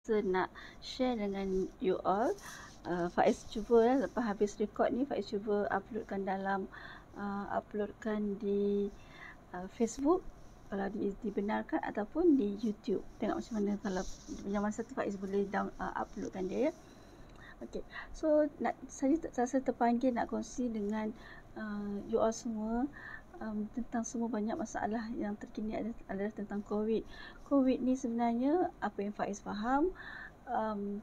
kita nak share dengan you all. Faiz cuba lepas habis record ni, Faiz cuba uploadkan di Facebook kalau dibenarkan, ataupun di YouTube. Tengok macam mana kalau yang masa tu Faiz boleh uploadkan dia ya. Okey. So saya terpanggil nak kongsi dengan you all semua tentang semua banyak masalah yang terkini adalah tentang COVID. COVID ni sebenarnya apa yang Faiz faham,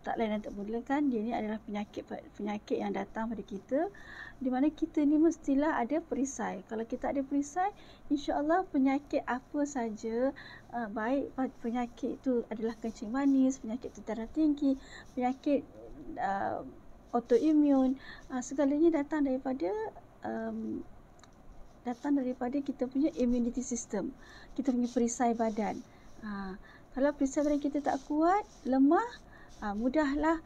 tak lain dan tak mula kan, dia ni adalah penyakit yang datang pada kita, di mana kita ni mestilah ada perisai. Kalau kita ada perisai, insya-Allah penyakit apa saja, baik penyakit itu adalah kencing manis, penyakit darah tinggi, penyakit autoimun, segalanya datang daripada kita punya immunity system, kita punya perisai badan. Kalau perisai badan kita tak kuat, lemah, mudahlah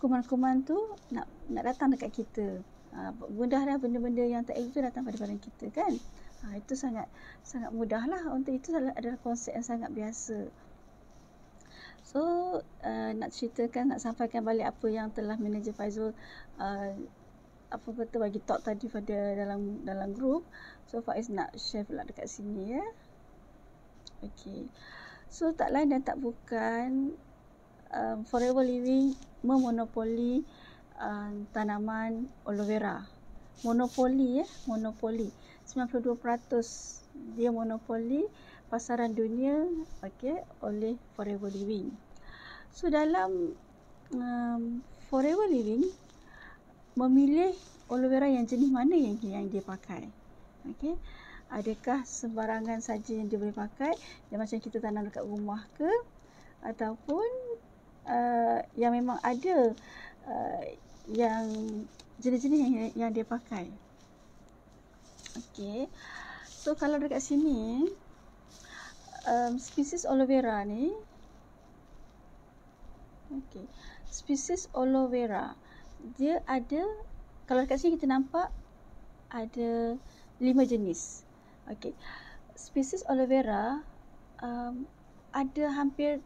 kuman-kuman tu nak datang dekat kita. Mudahlah benda-benda yang tak elok tu datang pada badan kita kan. Itu sangat mudahlah. Untuk itu adalah konsep yang sangat biasa. So nak sampaikan balik apa yang telah Manager Faizul bagi talk tadi pada dalam grup. So Faiz nak share pula dekat sini ya. Okey. So tak lain dan tak bukan, Forever Living memonopoli tanaman aloe vera. Monopoli 92% dia monopoli pasaran dunia oleh Forever Living. So dalam Forever Living memilih aloe vera yang jenis mana yang dia pakai. Okey. Adakah sembarangan saja yang dia boleh pakai, yang macam kita tanam dekat rumah ke, ataupun yang memang ada yang jenis-jenis yang dia pakai. Okey. So kalau dekat sini spesies aloe vera ni, spesies aloe vera dia ada, kalau dekat sini kita nampak ada 5 jenis. Okey. Spesies aloe vera ada hampir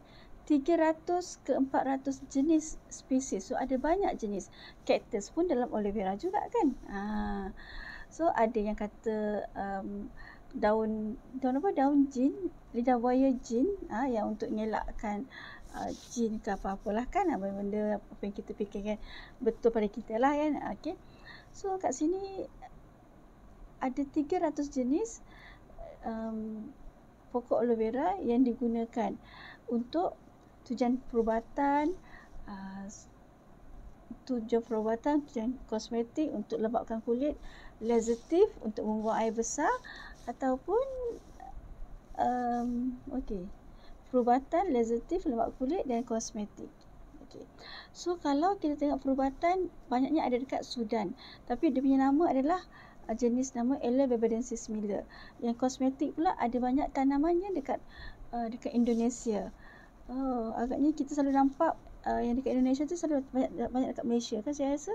300 ke 400 jenis spesies. So ada banyak jenis. Cactus pun dalam aloe vera juga kan. So ada yang kata daun jin, lidah buaya jin, yang untuk mengelakkan jin ke apa-apalah kan, benda-benda apa yang kita fikirkan betul pada kita lah kan. Okey. So kat sini ada 300 jenis pokok aloe vera yang digunakan untuk tujuan perubatan, tujuan kosmetik, untuk lembapkan kulit, laxatif untuk membuang air besar, ataupun perubatan, laxatif, lembap kulit dan kosmetik. So kalau kita tengok perubatan, banyaknya ada dekat Sudan, tapi dia punya nama adalah jenis nama Aloe Barbadensis Miller. Yang kosmetik pula ada banyak tanamannya dekat Indonesia. Agaknya kita selalu nampak yang dekat Indonesia tu selalu banyak dekat Malaysia kan saya rasa.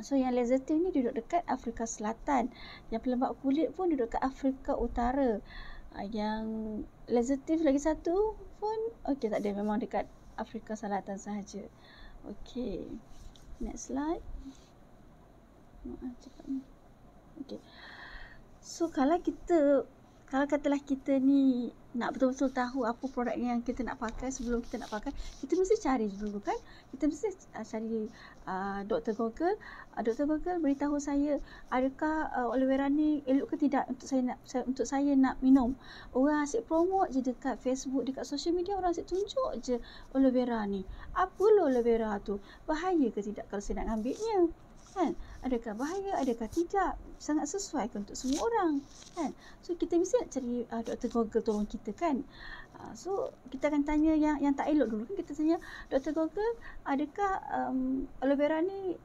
So yang laxatif ni duduk dekat Afrika Selatan. Yang pelembap kulit pun duduk dekat Afrika Utara. Yang laxatif lagi satu pun tak ada, memang dekat Afrika Selatan sahaja. Okey. Next slide. So kalau katalah kita ni nak betul-betul tahu apa produk yang kita nak pakai, sebelum kita nak pakai, kita mesti cari dulu kan. Kita mesti cari Dr. Google. Dr. Google beritahu saya, adakah aloe vera ni elok ke tidak untuk saya nak minum. Orang asyik promote je dekat Facebook, dekat social media, orang asyik tunjuk je aloe vera ni. Apa aloe vera tu? Bahaya ke tidak kalau saya nak ambilnya? Kan? Adakah bahaya, adakah tidak, sangat sesuai ke untuk semua orang kan. So kita mesti nak cari Dr. Google tolong kita kan. So kita akan tanya yang tak elok dulu kan. Kita tanya Dr. Google, adakah aloe vera ni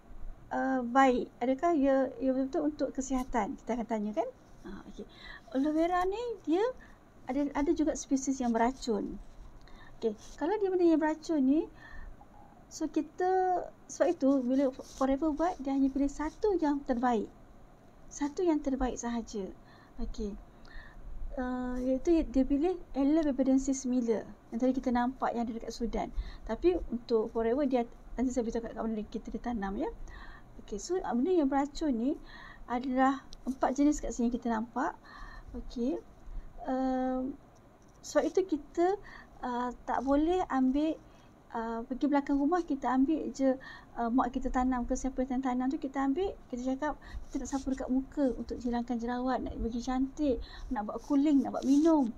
baik, adakah ia betul untuk kesihatan, kita akan tanya kan. Aloe vera ni dia ada juga spesies yang beracun. Kalau dia benda yang beracun ni, so kita, sebab itu bila Forever buat, dia hanya pilih satu yang terbaik sahaja. iaitu dia pilih Aloe Barbadensis Miller yang tadi kita nampak yang ada dekat Sudan. Tapi untuk Forever dia nanti saya beritahu kat mana kita ditanam ya. Okey, so benda yang beracun ni adalah 4 jenis kat sini kita nampak. Okey. Sebab itu kita tak boleh ambil pergi belakang rumah kita ambil je mak kita tanam ke siapa yang tanam tu kita ambil, kita cakap kita nak sapu dekat muka untuk hilangkan jerawat, nak bagi cantik, nak buat cooling, nak buat minum.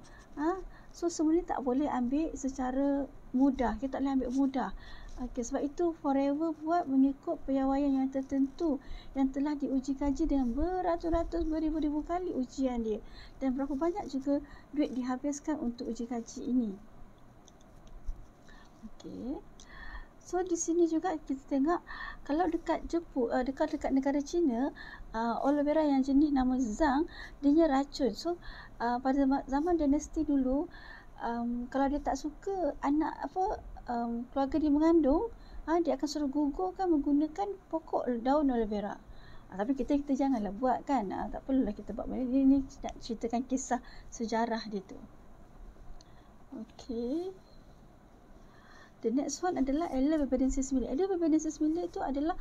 So semua ni tak boleh ambil secara mudah, kita tak boleh ambil mudah. Okey, sebab itu Forever buat mengikut piawaian yang tertentu yang telah diuji kaji dengan beratus-ratus beribu-ribu kali ujian dia, dan berapa banyak juga duit dihabiskan untuk uji kaji ini. Okey. So di sini juga kita tengok kalau dekat Jepun, dekat negara China, aloe vera yang jenis nama Zhang dia racun. So pada zaman dinasti dulu, kalau dia tak suka anak keluarga dia mengandung, dia akan suruh gugurkan menggunakan pokok daun aloe vera. Tapi kita janganlah buat kan. Tak perlulah kita buat benda ni. Ini nak ceritakan kisah sejarah dia tu. Okey. The next one adalah Aloe Barbadensis Miller. Aloe Barbadensis Miller itu adalah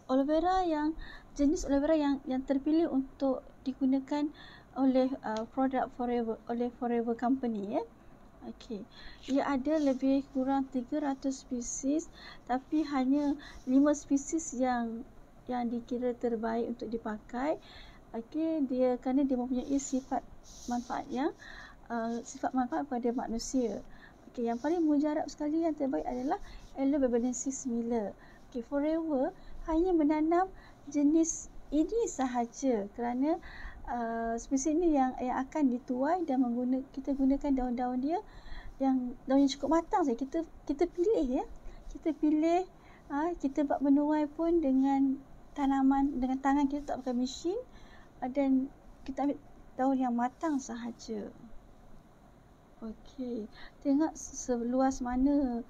aloe vera yang jenis aloe vera yang terpilih untuk digunakan oleh produk Forever, oleh Forever Company ya. Okey. Ia ada lebih kurang 300 spesies tapi hanya 5 spesies yang dikira terbaik untuk dipakai. Okey, kerana dia mempunyai sifat manfaat pada manusia. Okey, yang paling mujarab sekali yang terbaik adalah Aloe Barbadensis Miller. Okey, Forever hanya menanam jenis ini sahaja kerana spesies ini yang akan dituai dan kita gunakan daun-daun dia yang daun yang cukup matang saja. Kita pilih ya. Kita pilih kita buat menuai pun dengan tanaman dengan tangan, kita tak pakai mesin, dan kita ambil daun yang matang sahaja. Okey, tengok seluas mana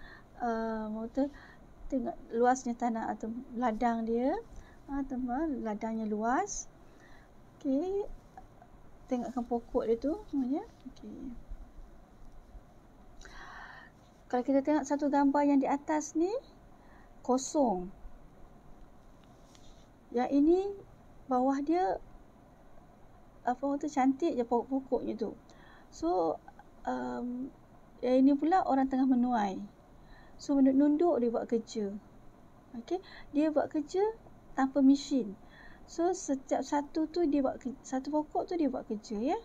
tengok luasnya tanah atau ladang dia. Ladangnya luas. Okey, tengokkan pokok dia tu semuanya. Okey. Kalau kita tengok satu gambar yang di atas ni kosong. Yang ini bawah dia cantik je pokok-pokoknya tu. So yang ini pula orang tengah menuai. So nunduk dia buat kerja. Okey, dia buat kerja tanpa mesin. So setiap satu pokok tu dia buat kerja ya.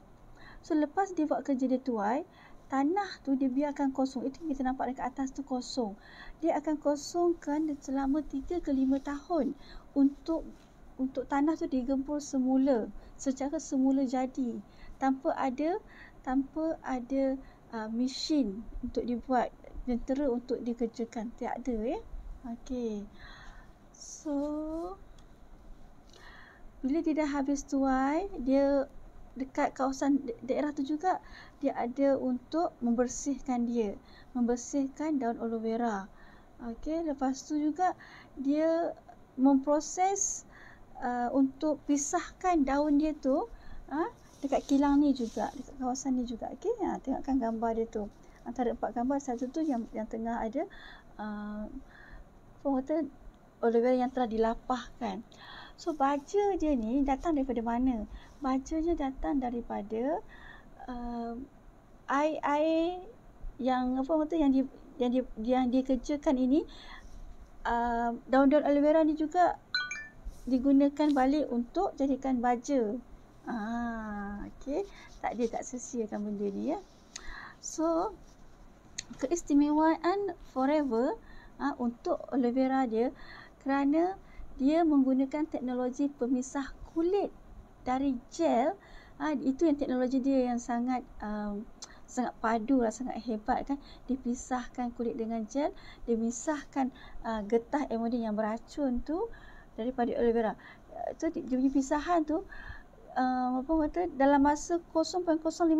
So lepas dia buat kerja, dia tuai, tanah tu dia biarkan kosong. Itu kita nampak dekat atas tu kosong. Dia akan kosongkan selama 3 ke 5 tahun untuk tanah tu digempur semula, secara semula jadi, tanpa ada mesin untuk dibuat, jentera untuk dikerjakan, tak ada ya. Okey. So bila dia dah habis tuai, dia dekat kawasan daerah tu juga dia ada untuk membersihkan daun aloe vera. Okey, lepas tu juga dia memproses untuk pisahkan daun dia tu dekat kilang ni juga, dekat kawasan ni juga. Okey, tengokkan gambar dia tu. Antara 4 gambar, satu tu yang tengah ada aloe vera yang telah dilapahkan. So baja dia ni datang daripada mana? Bajanya datang daripada air yang yang dikerjakan ini. Daun-daun aloe vera ni juga digunakan balik untuk jadikan baja. Okey, tak dia tak sia-siakan benda ni ya. So keistimewaan Forever untuk aloe vera dia kerana dia menggunakan teknologi pemisah kulit dari gel. Itu yang teknologi dia yang sangat padu lah, sangat hebat kan. Dipisahkan kulit dengan gel, dipisahkan getah amonium yang beracun tu daripada aloe vera. So dia punya pisahan tu dalam masa 0.05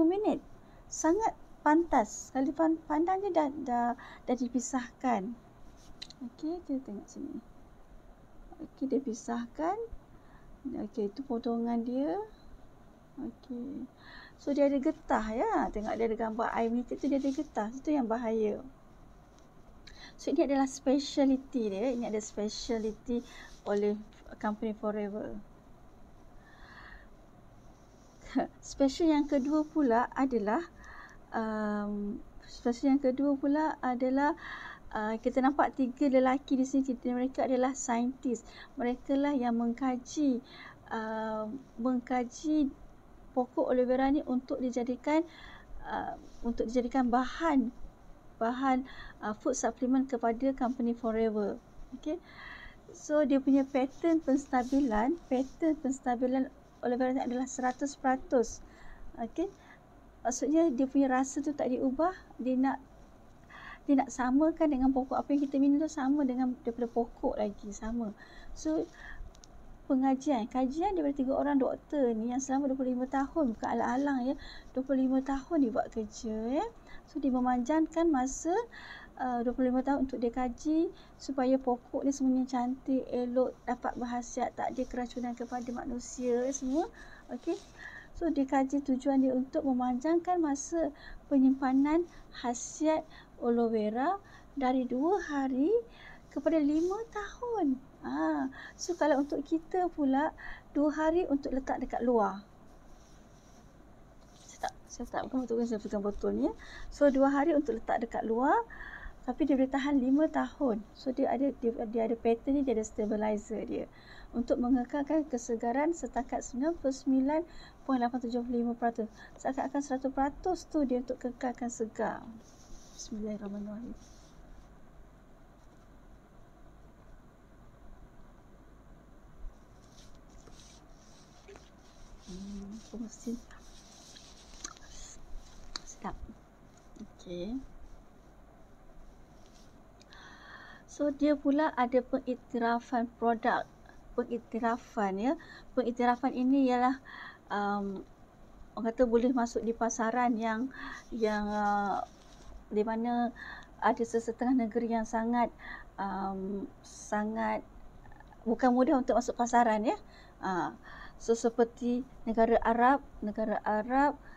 minit. Sangat pantas. Sekali pandangnya dah dipisahkan. Okey, kita tengok sini. Okey, dia pisahkan. Okey, itu potongan dia. Okey. So dia ada getah ya. Tengok dia ada gambar air menitik tu, dia ada getah. Itu yang bahaya. So ini adalah speciality dia. Ini ada speciality oleh company Forever. Special yang kedua pula adalah kita nampak 3 lelaki di sini. Mereka adalah saintis. Mereka lah yang mengkaji pokok aloe vera ni untuk dijadikan bahan food supplement kepada company Forever. Okay. So dia punya pattern penstabilan aloe vera ni adalah 100%. Okay. Maksudnya dia punya rasa tu tak diubah. Dia nak samakan dengan pokok apa yang kita minum tu, sama dengan daripada pokok lagi, sama. So kajian daripada 3 orang doktor ni yang selama 25 tahun, bukan alang-alang ya, 25 tahun dia buat kerja ya. So dia memanjangkan masa 25 tahun untuk dia kaji supaya pokok ni semuanya cantik, elok, dapat berkhasiat, tak ada keracunan kepada manusia semua. Okey. So dia kaji, tujuan dia untuk memanjangkan masa penyimpanan khasiat aloe vera dari 2 hari kepada 5 tahun. So kalau untuk kita pula 2 hari untuk letak dekat luar. Saya pegang botol ni ya. So 2 hari untuk letak dekat luar, tapi dia boleh tahan 5 tahun. So dia ada pattern ni, dia ada stabilizer dia untuk mengekalkan kesegaran setakat 99.875%. Seakan-akan 100% tu dia untuk kekalkan segar. Bismillahirrahmanirrahim. Mesti sedap. Okey. So dia pula ada pengiktirafan produk. Pengiktirafan ini ialah orang kata boleh masuk di pasaran yang di mana ada sesetengah negeri yang sangat bukan mudah untuk masuk pasaran ya. So seperti negara Arab,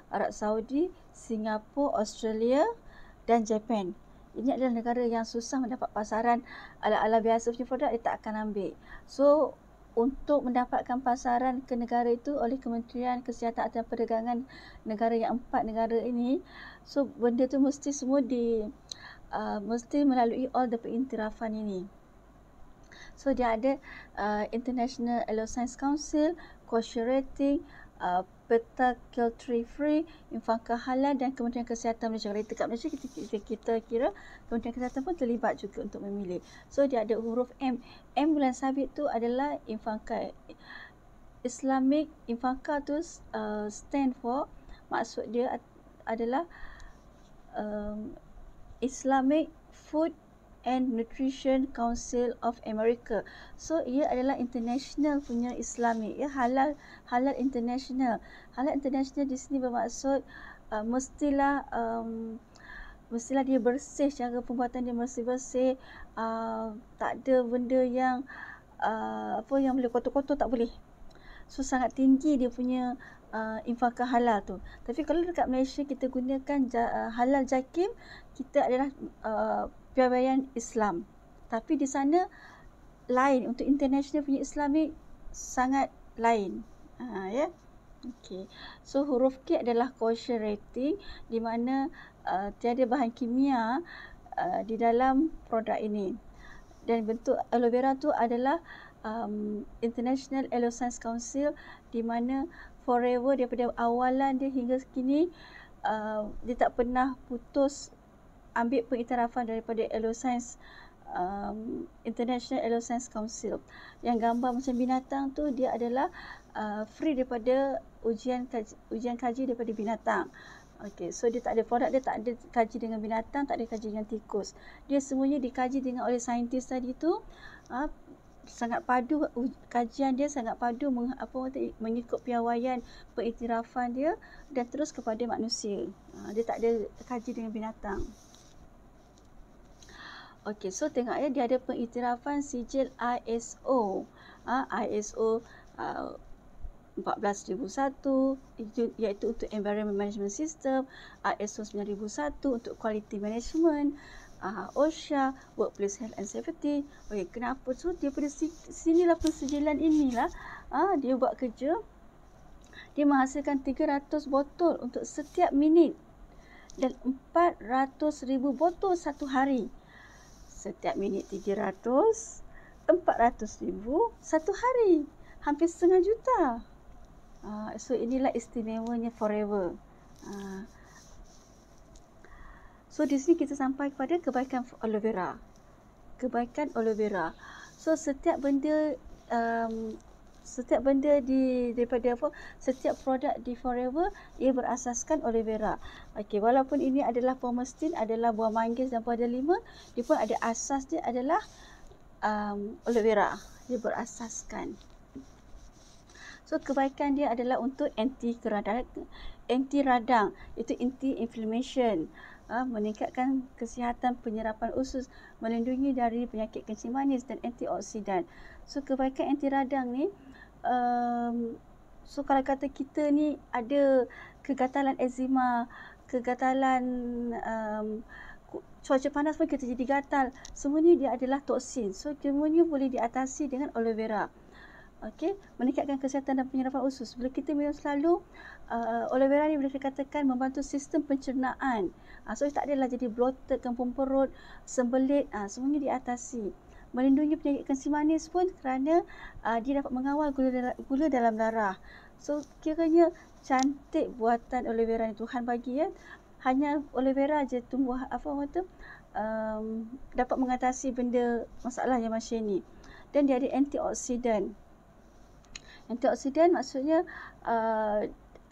Arab Saudi, Singapura, Australia dan Japan. Ini adalah negara yang susah mendapat pasaran. Ala-ala biasa punya produk dia tak akan ambil. So untuk mendapatkan pasaran ke negara itu oleh Kementerian Kesihatan dan Perdagangan negara yang 4 negara ini, so benda tu mesti semua mesti melalui all the pengiktirafan ini. So dia ada International Aloe Science Council, kosher rating, peta cruelty free, Infanka halal dan Kementerian Kesihatan Malaysia. Kalau dekat Malaysia kita kira Kementerian Kesihatan pun terlibat juga untuk memilih. So dia ada huruf M. M bulan sabit tu adalah Infanka. Infanka tu stand for, maksud dia adalah Islamic Food and Nutrition Council of America. So ia adalah international punya Islamic ya, halal international. Halal international di sini bermaksud mestilah dia bersih, cara pembuatan dia mesti bersih, tak ada benda yang yang boleh kotor-kotor, tak boleh. So sangat tinggi dia punya infakah halal tu. Tapi kalau dekat Malaysia kita gunakan halal JAKIM, kita adalah piawaian Islam. Tapi di sana lain, untuk international punya Islamic sangat lain. Ya. Okey. So huruf K adalah kosher rating, di mana tiada bahan kimia di dalam produk ini. Dan bentuk aloe vera tu adalah International Aloe Science Council, di mana Forever daripada awalan dia hingga kini dia tak pernah putus ambil pengiktirafan daripada Aloe Science International Aloe Science Council. Yang gambar macam binatang tu dia adalah free daripada ujian kaji daripada binatang. Okey, so dia tak ada produk, dia tak ada kaji dengan binatang, tak ada kaji dengan tikus. Dia semuanya dikaji dengan oleh saintis tadi tu. Sangat padu, kajian dia sangat padu mengikut piawaian pengiktirafan dia dan terus kepada manusia. Dia tak ada kaji dengan binatang. Okey, so tengok ya, dia ada pengiktirafan sijil ISO. ISO 14001 iaitu untuk Environment Management System, ISO 9001 untuk Quality Management, OSHA, Workplace Health and Safety. Okey, kenapa? So daripada sinilah persejilan inilah dia buat kerja. Dia menghasilkan 300 botol untuk setiap minit dan 400,000 botol satu hari. Setiap minit 300, 400,000 satu hari. Hampir setengah juta. So inilah istimewanya Forever. So di sini kita sampai kepada kebaikan aloe vera. Kebaikan aloe vera. So setiap benda daripada setiap produk di Forever ia berasaskan aloe vera. Okey, walaupun ini adalah pomestin, adalah buah manggis dan buah delima, dia pun ada asas dia adalah aloe vera. Dia berasaskan. So kebaikan dia adalah untuk anti radang, itu anti-inflammation, meningkatkan kesihatan penyerapan usus, melindungi dari penyakit kencing manis dan antioksidan. So kebaikan anti radang ni, so kalau kata kita ni ada kegatalan eczema, kegatalan cuaca panas pun kita jadi gatal, semua ni dia adalah toksin. So semuanya boleh diatasi dengan aloe vera. Okey, meningkatkan kesihatan dan penyerapan usus. Bila kita minum selalu, aloe vera ni boleh dikatakan membantu sistem pencernaan. So tak adalah jadi bloated, kempung perut, sembelit, semuanya diatasi. Melindungi penyakit kencing manis pun kerana dia dapat mengawal gula dalam darah. So kiranya cantik buatan aloe vera ni, Tuhan bagi ya. Hanya aloe vera je tumbuh dapat mengatasi benda masalah yang macam ni. Dan dia ada antioksidan. Antioksidan maksudnya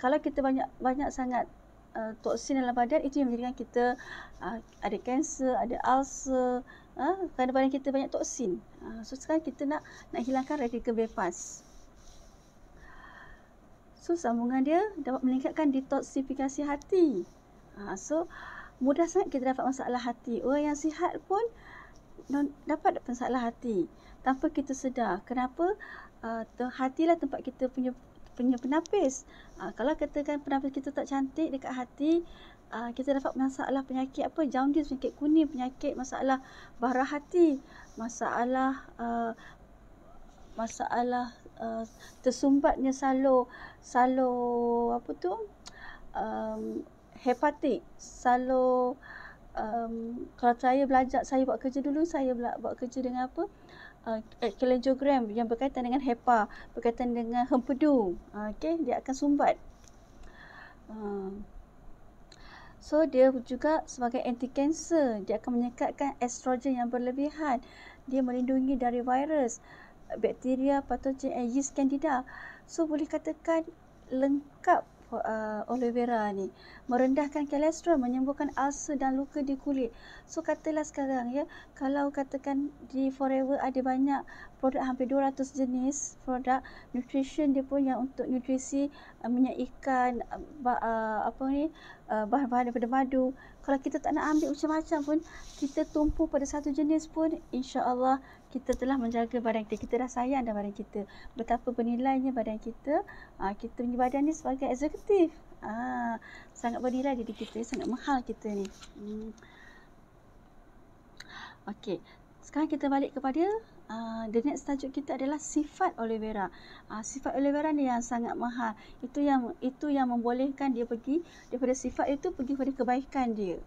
kalau kita banyak sangat toksin dalam badan, itu yang menjadikan kita ada kanser, ada ulcer, kerana badan kita banyak toksin. So sekarang kita nak hilangkan radikal bebas. So sambungan dia dapat meningkatkan detoksifikasi hati. So mudah sangat kita dapat masalah hati. Orang yang sihat pun dapat masalah hati tanpa kita sedar. Kenapa? Hatilah tempat kita punya penapis. Kalau katakan penapis kita tak cantik dekat hati, kita dapat masalah penyakit jaundice, penyakit kuning, penyakit masalah bara hati, masalah tersumbatnya salur hepatik, salur kalau saya belajar, saya buat kerja dulu, saya buat kerja dengan kilogram yang berkaitan dengan HEPA, berkaitan dengan hempedu. Okey, dia akan sumbat. So dia juga sebagai anti kanser, dia akan menyekatkan estrogen yang berlebihan. Dia melindungi dari virus, bakteria, patogen, yeast candida. So boleh katakan lengkap aloe vera ni. Merendahkan kolesterol, menyembuhkan ulcer dan luka di kulit. So katalah sekarang ya, kalau katakan di Forever ada banyak produk, hampir 200 jenis produk nutrition dia pun yang untuk nutrisi minyak ikan, bahan-bahan daripada madu. Kalau kita tak nak ambil macam-macam pun, kita tumpu pada satu jenis pun, insya-Allah kita telah menjaga badan kita. Kita dah sayang dah badan kita. Betapa bernilainya badan kita. Kita punya badan ni sebagai eksekutif. Sangat bernilai diri kita, sangat mahal kita ni. Okey, sekarang kita balik kepada the next tajuk kita adalah sifat aloe vera. Sifat aloe vera ni yang sangat mahal. Itu yang membolehkan dia pergi daripada sifat itu pergi kepada kebaikan dia.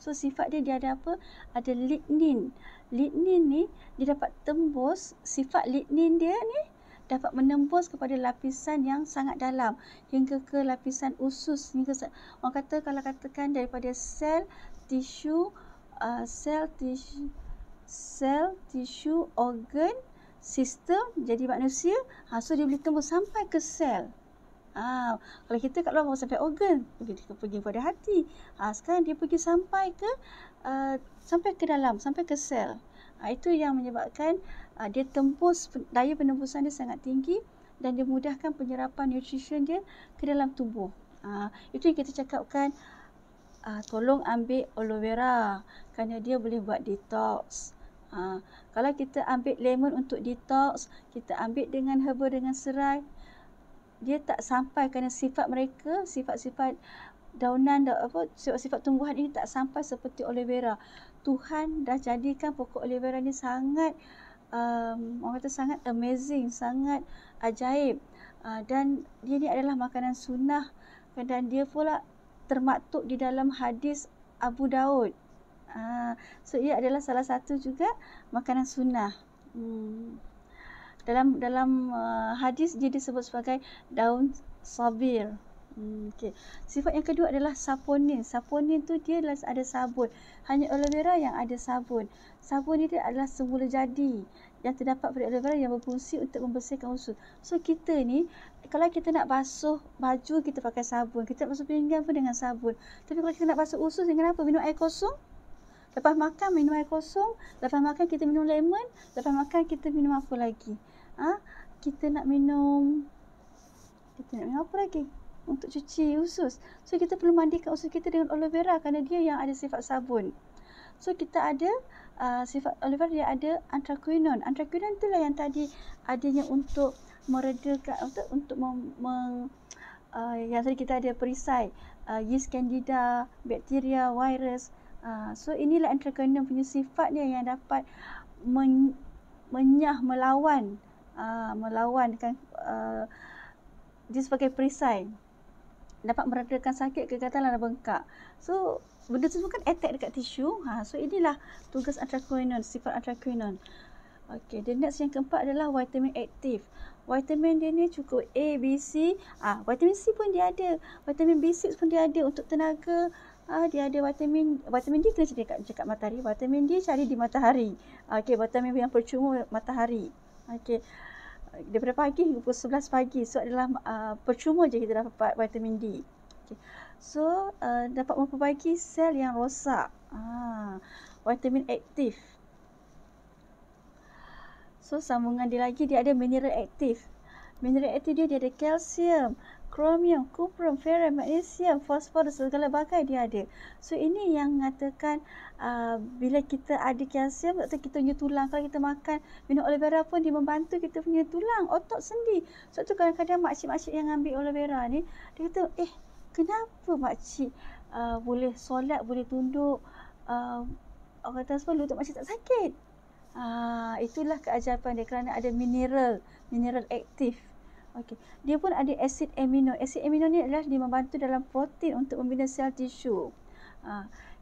So sifat dia ada apa? Ada lignin. Lignin ni dia dapat tembus, sifat lignin dia ni dapat menembus kepada lapisan yang sangat dalam hingga ke lapisan usus, orang kata kalau katakan daripada sel, tisu, organ, sistem jadi manusia, so dia boleh tembus sampai ke sel. Kalau kita kat luar baru sampai organ, pergi pada hati. Sekarang dia pergi sampai ke dalam, sampai ke sel. Itu yang menyebabkan dia tembus, daya penembusan dia sangat tinggi dan dia mudahkan penyerapan nutrition dia ke dalam tubuh. Itu yang kita cakapkan, tolong ambil aloe vera kerana dia boleh buat detox. Kalau kita ambil lemon untuk detox, kita ambil dengan herba dengan serai, dia tak sampai kerana sifat mereka, sifat-sifat daunan, sifat-sifat tumbuhan ini tak sampai seperti aloe vera. Tuhan dah jadikan pokok aloe vera ni sangat orang kata sangat amazing, sangat ajaib. Dan dia ni adalah makanan sunnah dan dia pula termaktub di dalam hadis Abu Daud. So ia adalah salah satu juga makanan sunnah. Dalam hadis dia disebut sebagai daun sabir. Okay. Sifat yang kedua adalah saponin. Saponin tu dia ada sabun. Hanya aloe vera yang ada sabun. Sabun ni dia adalah semula jadi yang terdapat pada aloe vera yang berfungsi untuk membersihkan usus. So kita ni, kalau kita nak basuh baju, kita pakai sabun. Kita nak basuh pinggan pun dengan sabun. Tapi kalau kita nak basuh usus dengan apa? Minum air kosong. Lepas makan minum air kosong. Lepas makan kita minum lemon. Lepas makan kita minum apa lagi? Kita nak minum apa lagi? Untuk cuci usus. So kita perlu mandikan usus kita dengan aloe vera kerana dia yang ada sifat sabun. So kita ada sifat aloe vera, dia ada anthraquinone. Anthraquinone itulah yang tadi adanya untuk meredakan, untuk yang tadi kita ada perisai, yeast candida, bakteria, virus. So inilah anthraquinone punya sifat dia yang dapat melawan kan, dia sebagai perisai, dapat meredakan sakit, kegatalan dan bengkak. So benda tu semua kan attack dekat tisu. So inilah tugas anthraquinone, sifat anthraquinone. Okay, the next yang keempat adalah vitamin aktif. Vitamin dia ni cukup A, B, C. Vitamin C pun dia ada. Vitamin B6 pun dia ada untuk tenaga. Dia ada vitamin D kena cari dekat matahari. Vitamin D cari di matahari. Okay, vitamin yang percuma matahari. Okay. Daripada pagi hingga pukul 11 pagi. So adalah percuma je kita dapat vitamin D. Okay. So dapat memperbaiki sel yang rosak. Vitamin aktif. So sambungan dia lagi, dia ada mineral aktif. Mineral aktif dia ada kalsium, kromium, kuprum, ferrum, magnesium, fosforus, segala bagai dia ada. So ini yang mengatakan bila kita ada kalsium, waktu kita punya tulang, kalau kita makan minum aloe vera pun dia membantu kita punya tulang, otot sendi. Sebab tu kadang-kadang makcik-makcik yang ambil aloe vera ni, dia kata, kenapa makcik boleh solat, boleh tunduk, orang kata semua lutut makcik tak sakit. Itulah keajaiban dia kerana ada mineral aktif. Okay. Dia pun ada asid amino. Asid amino ni adalah dia membantu dalam protein untuk membina sel tisu.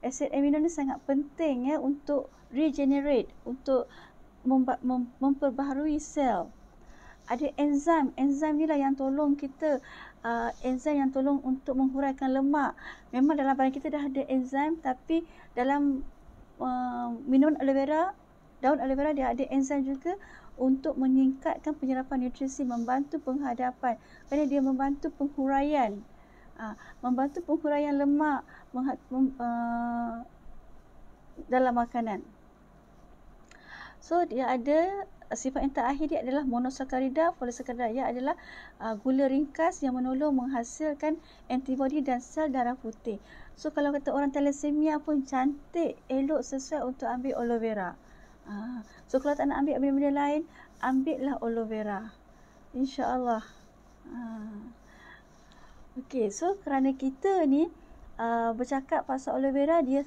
Asid amino ni sangat penting untuk regenerate, untuk memperbaharui sel. Ada enzim. Enzim ni lah yang tolong kita, enzim yang tolong untuk menghuraikan lemak. Memang dalam badan kita dah ada enzim, tapi dalam minuman aloe vera, daun aloe vera, dia ada enzim juga untuk meningkatkan penyerapan nutrisi, membantu penghadapan, kerana dia membantu penghuraian, lemak dalam makanan. So dia ada sifat yang terakhir, dia adalah monosakarida, polisakarida. Ia adalah gula ringkas yang menolong menghasilkan antibodi dan sel darah putih. So kalau kata orang thalassemia pun cantik, elok, sesuai untuk ambil aloe vera. So kalau tak nak ambil benda-benda lain, ambillah aloe vera, insya-Allah. Okey, so kerana kita ni bercakap pasal aloe vera, dia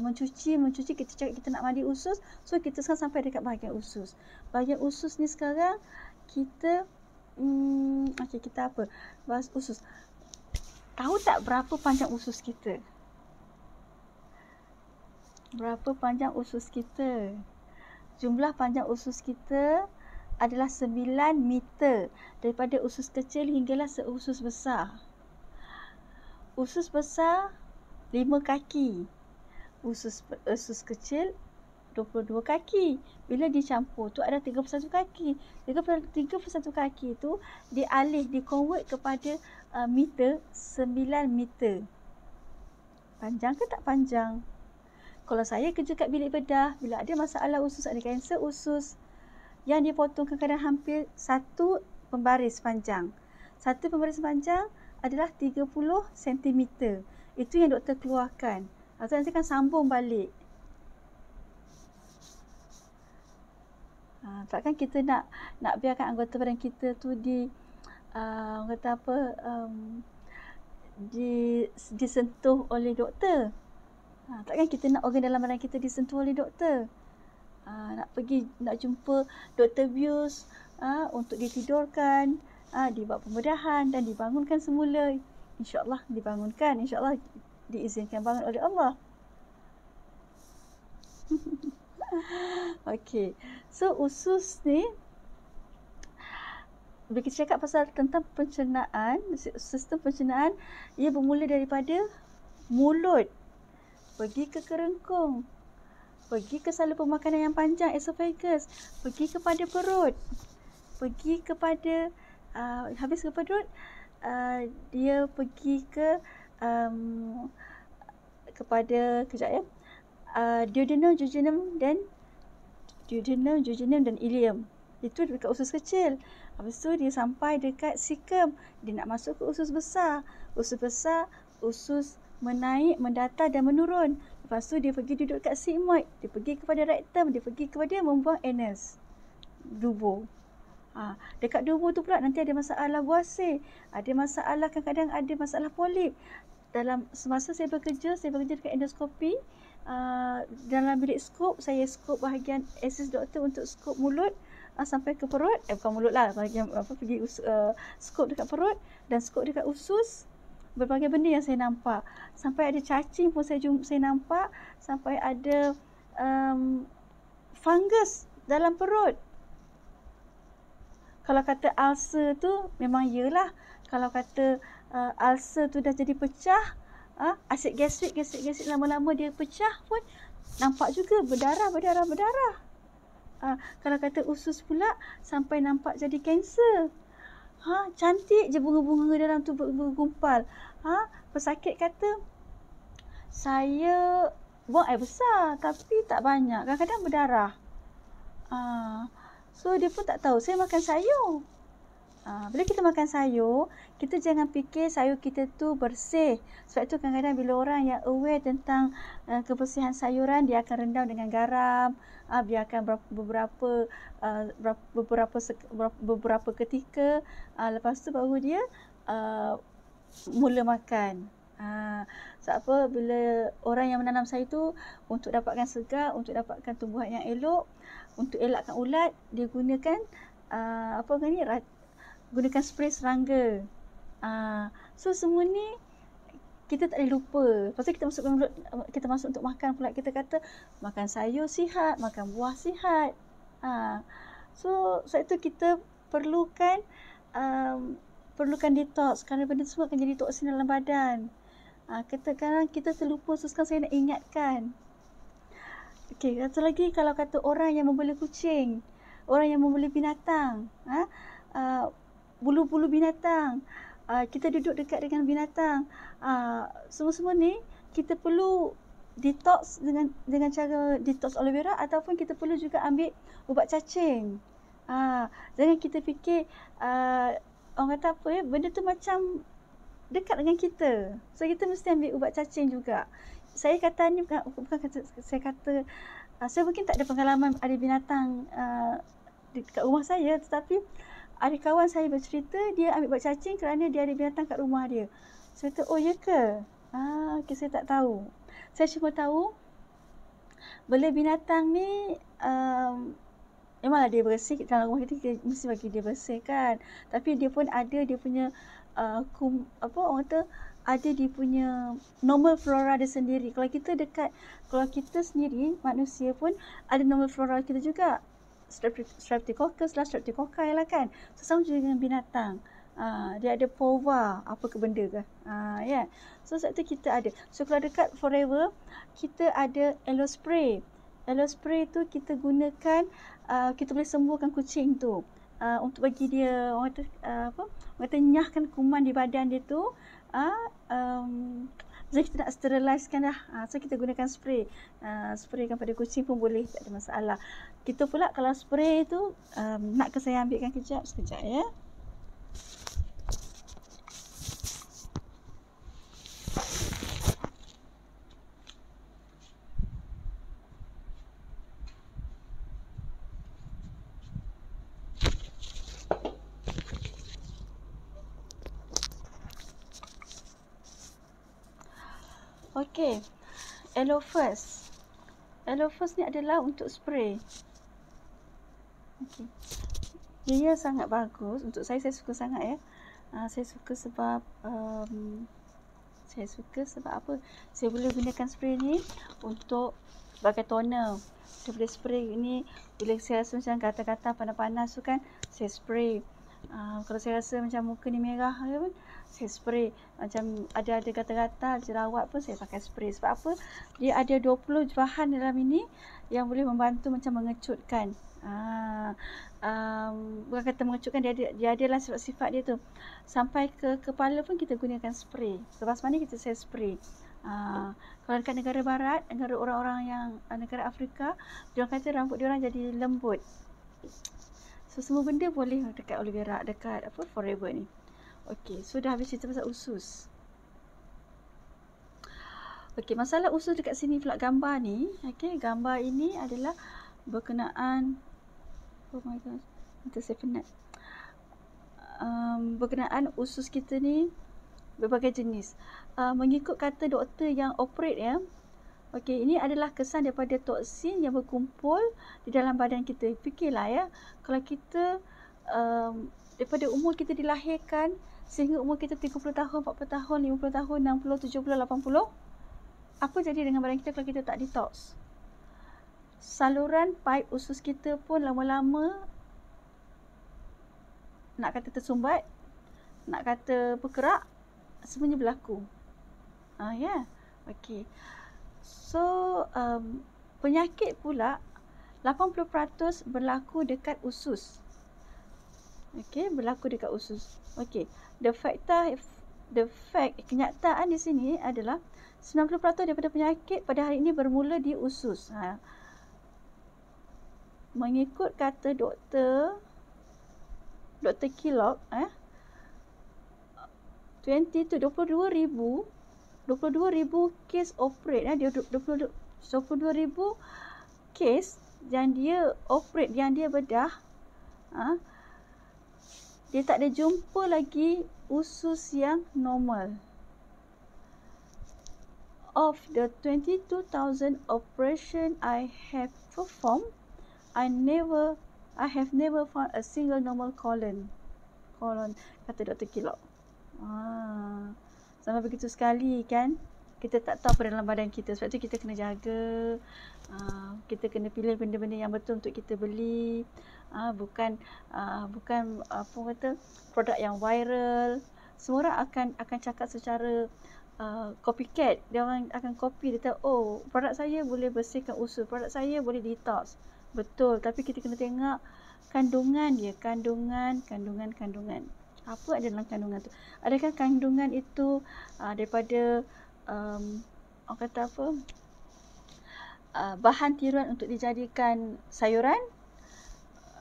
mencuci, kita cakap kita nak mandi usus. So kita sekarang sampai dekat bahagian usus. Bahagian usus ni sekarang kita kita apa? Bahas usus. Tahu tak berapa panjang usus kita? Berapa panjang usus kita? Jumlah panjang usus kita adalah 9 meter. Daripada usus kecil hinggalah seusus besar. Usus besar 5 kaki. Usus kecil 22 kaki. Bila dicampur tu ada 31 kaki. 31 kaki tu di-convert kepada meter, 9 meter. Panjang ke tak panjang? Kalau saya kerja kat bilik bedah, bila ada masalah usus, ada kanser usus, yang dipotong kadang-kadang hampir 1 pembaris panjang. 1 pembaris panjang adalah 30 cm. Itu yang doktor keluarkan. Atau nanti kan sambung balik. Takkan kita nak biarkan anggota badan kita tu kata apa, disentuh oleh doktor. Takkan kita nak organ dalam badan kita disentuh oleh doktor. Nak jumpa Dr. Bius untuk ditidurkan, dibuat pembedahan dan dibangunkan semula. InsyaAllah dibangunkan, insyaAllah diizinkan bangun oleh Allah. Okey, so usus ni, bila kita cakap pasal tentang pencernaan, sistem pencernaan, ia bermula daripada mulut, pergi ke kerengkung, pergi ke saluran pemakanan yang panjang, esophagus, pergi kepada perut, pergi kepada, habis ke perut, dia pergi ke kepada, kejap ya, duodenum, jejunum dan ileum. Itu dekat usus kecil. Habis tu dia sampai dekat cecum. Dia nak masuk ke usus besar. Usus besar, usus menaik, mendatar dan menurun. Lepas tu dia pergi duduk dekat sigmoid. Dia pergi kepada rectum. Dia pergi kepada membuang anus. Dubur. Dekat dubur tu pula nanti ada masalah buasir. Ada masalah, kadang-kadang ada masalah polip. Dalam semasa saya bekerja dekat endoskopi, dalam bilik skop, saya skop bahagian assist doktor untuk skop mulut sampai ke perut, bukan mulut lah, bahagian pergi skop dekat perut dan skop dekat usus. Berbagai benda yang saya nampak, sampai ada cacing pun saya nampak, sampai ada fungus dalam perut. Kalau kata ulcer tu memang iyalah. Kalau kata ulcer tu dah jadi pecah, asid gastrik lama-lama dia pecah pun nampak juga berdarah. Kalau kata usus pula sampai nampak jadi kanser. Cantik je bunga-bunga dalam tu bergumpal. Pesakit kata saya buang air besar tapi tak banyak, kadang-kadang berdarah. So dia pun tak tahu saya makan sayur. Bila kita makan sayur, kita jangan fikir sayur kita tu bersih. Sebab tu kadang-kadang bila orang yang aware tentang kebersihan sayuran, dia akan rendam dengan garam, biarkan beberapa ketika, lepas tu baru dia mula makan. Sebab apa, bila orang yang menanam sayur tu untuk dapatkan segar, untuk dapatkan tumbuhan yang elok, untuk elakkan ulat, dia gunakan gunakan spray serangga. So semua ni kita tak boleh lupa. Lepas tu kita masuk untuk makan pula, kita kata makan sayur sihat, makan buah sihat. So sebab tu kita perlukan detox, kerana benda semua akan jadi toksin dalam badan. Kadang-kadang kita terlupa, so sekarang saya nak ingatkan. Okey, satu lagi, kalau kata orang yang membeli kucing, orang yang membeli binatang, bulu-bulu binatang, kita duduk dekat dengan binatang, semua-semua ni kita perlu detox dengan cara detox aloe vera, ataupun kita perlu juga ambil ubat cacing. Jangan kita fikir orang kata apa ya, benda tu macam dekat dengan kita, so kita mesti ambil ubat cacing juga. Saya kata ni bukan kata saya mungkin tak ada pengalaman ada binatang dekat rumah saya, tetapi ada kawan saya bercerita dia ambil ubat cacing kerana dia ada binatang kat rumah dia. Saya kata, oh ya ke? Okay, saya tak tahu. Saya cuma tahu bila binatang ni memanglah dia bersih dalam rumah kita mesti bagi dia bersih kan. Tapi dia pun ada dia punya orang kata ada dia punya normal flora dia sendiri. Kalau kita sendiri manusia pun ada normal flora kita juga. Streptococcus lah, streptococci lah kan. So, sama juga dengan binatang. Dia ada pova, apa ke benda ke. Yeah. So sebab tu kita ada. So kalau dekat Forever, kita ada aloe spray. Aloe spray tu kita gunakan, kita boleh sembuhkan kucing tu. Untuk bagi dia orang kata nyahkan kuman di badan dia tu. Jadi kita nak sterilisekan dah. So kita gunakan spray. Spraykan pada kucing pun boleh, tak ada masalah. Kita pula kalau spray tu, nak ke saya ambilkan sekejap ya. Okey. Aloe first. Aloe first ni adalah untuk spray. Okey. Dia sangat bagus untuk saya suka sangat ya. Saya suka sebab apa? Saya boleh gunakan spray ni untuk sebagai toner. Saya boleh spray ni bila saya rasa macam gatal-gatal panas-panas tu kan, saya spray. Kalau saya rasa macam muka ni merah kan, saya spray. Macam ada gatal-gatal, jerawat pun saya pakai spray. Sebab apa? Dia ada 20 bahan dalam ini yang boleh membantu macam mengecutkan. Bukan kata mengecutkan, dia adalah sifat-sifat dia tu. Sampai ke kepala pun kita gunakan spray. Lepas mana saya spray. Kalau dekat negara barat, negara orang-orang yang negara Afrika, diorang kata rambut diorang jadi lembut. So semua benda boleh dekat aloe vera, dekat forever ni. Okey, so dah habis cerita pasal usus. Okey, masalah usus dekat sini pula gambar ni. Okey, gambar ini adalah berkenaan, oh my god, nanti saya penat. Berkenaan usus kita ni berbagai jenis. Mengikut kata doktor yang operate ya. Okey, ini adalah kesan daripada toksin yang berkumpul di dalam badan kita. Fikirlah ya, kalau kita daripada umur kita dilahirkan sehingga umur kita 30 tahun, 40 tahun, 50 tahun, 60, 70, 80, apa jadi dengan badan kita kalau kita tak detox? Saluran pipe usus kita pun lama-lama nak kata tersumbat, nak kata berkerak, semuanya berlaku. Ya. Okey. So, penyakit pula 80% berlaku dekat usus. Okey, berlaku dekat usus. Okey. The fact, kenyataan di sini adalah 90% daripada penyakit pada hari ini bermula di usus. Mengikut kata Dr. Kellogg, 22,000 kes operate, dia 22,000 kes yang dia operate, yang dia bedah, dia tak ada jumpa lagi usus yang normal. Of the 22,000 operation I have performed, I have never found a single normal colon, kata Dr. Kellogg. Sampai begitu sekali kan, kita tak tahu apa dalam badan kita. Sebab tu kita kena jaga. Kita kena pilih benda-benda yang betul untuk kita beli. Bukan apa kata, produk yang viral. Semua orang akan cakap secara copycat. Dia orang akan copy. Dia tahu, oh, produk saya boleh bersihkan usus, produk saya boleh detox. Betul, tapi kita kena tengok kandungan dia, kandungan. Apa ada dalam kandungan tu? Adakah kandungan itu daripada orang kata apa? Bahan tiruan untuk dijadikan sayuran?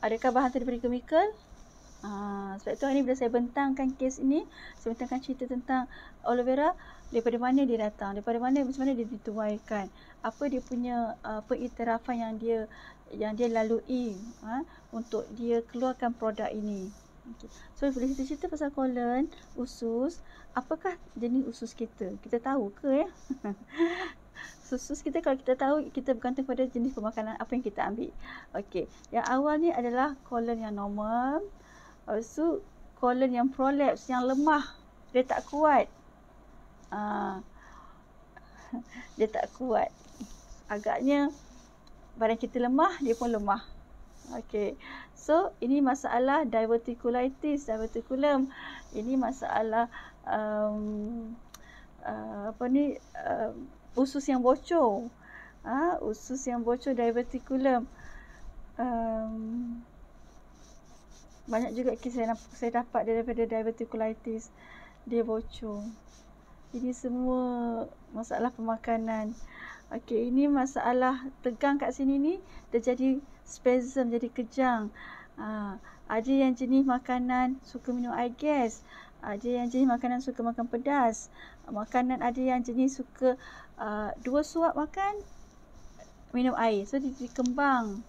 Adakah bahan tu daripada chemical? Sebab itu hari ni bila saya bentangkan kes ini, saya bentangkan cerita tentang aloe vera, daripada mana dia datang, daripada mana, macam mana dia dituaikan, apa dia punya pengiktirafan yang dia lalui untuk dia keluarkan produk ini. Okay. So boleh cerita pasal colon, usus. Apakah jenis usus kita? Kita tahu ke ya? Usus kita, kalau kita tahu, kita bergantung pada jenis pemakanan apa yang kita ambil. Okey. Yang awal ni adalah colon yang normal. Lepas tu colon yang prolapse, yang lemah, dia tak kuat. Dia tak kuat. Agaknya badan kita lemah, dia pun lemah. Okey. So, ini masalah diverticulitis, diverticulum. Ini masalah usus yang bocor. Usus yang bocor, diverticulum. Banyak juga kes saya dapat daripada diverticulitis. Dia bocor. Ini semua masalah pemakanan. Okey, ini masalah tegang kat sini ni, dia jadi spasm, jadi kejang. Ada yang jenis makanan suka minum air gas. Ada yang jenis makanan suka makan pedas. Makanan ada yang jenis suka 2 suap makan, minum air. So, dia jadi kembang.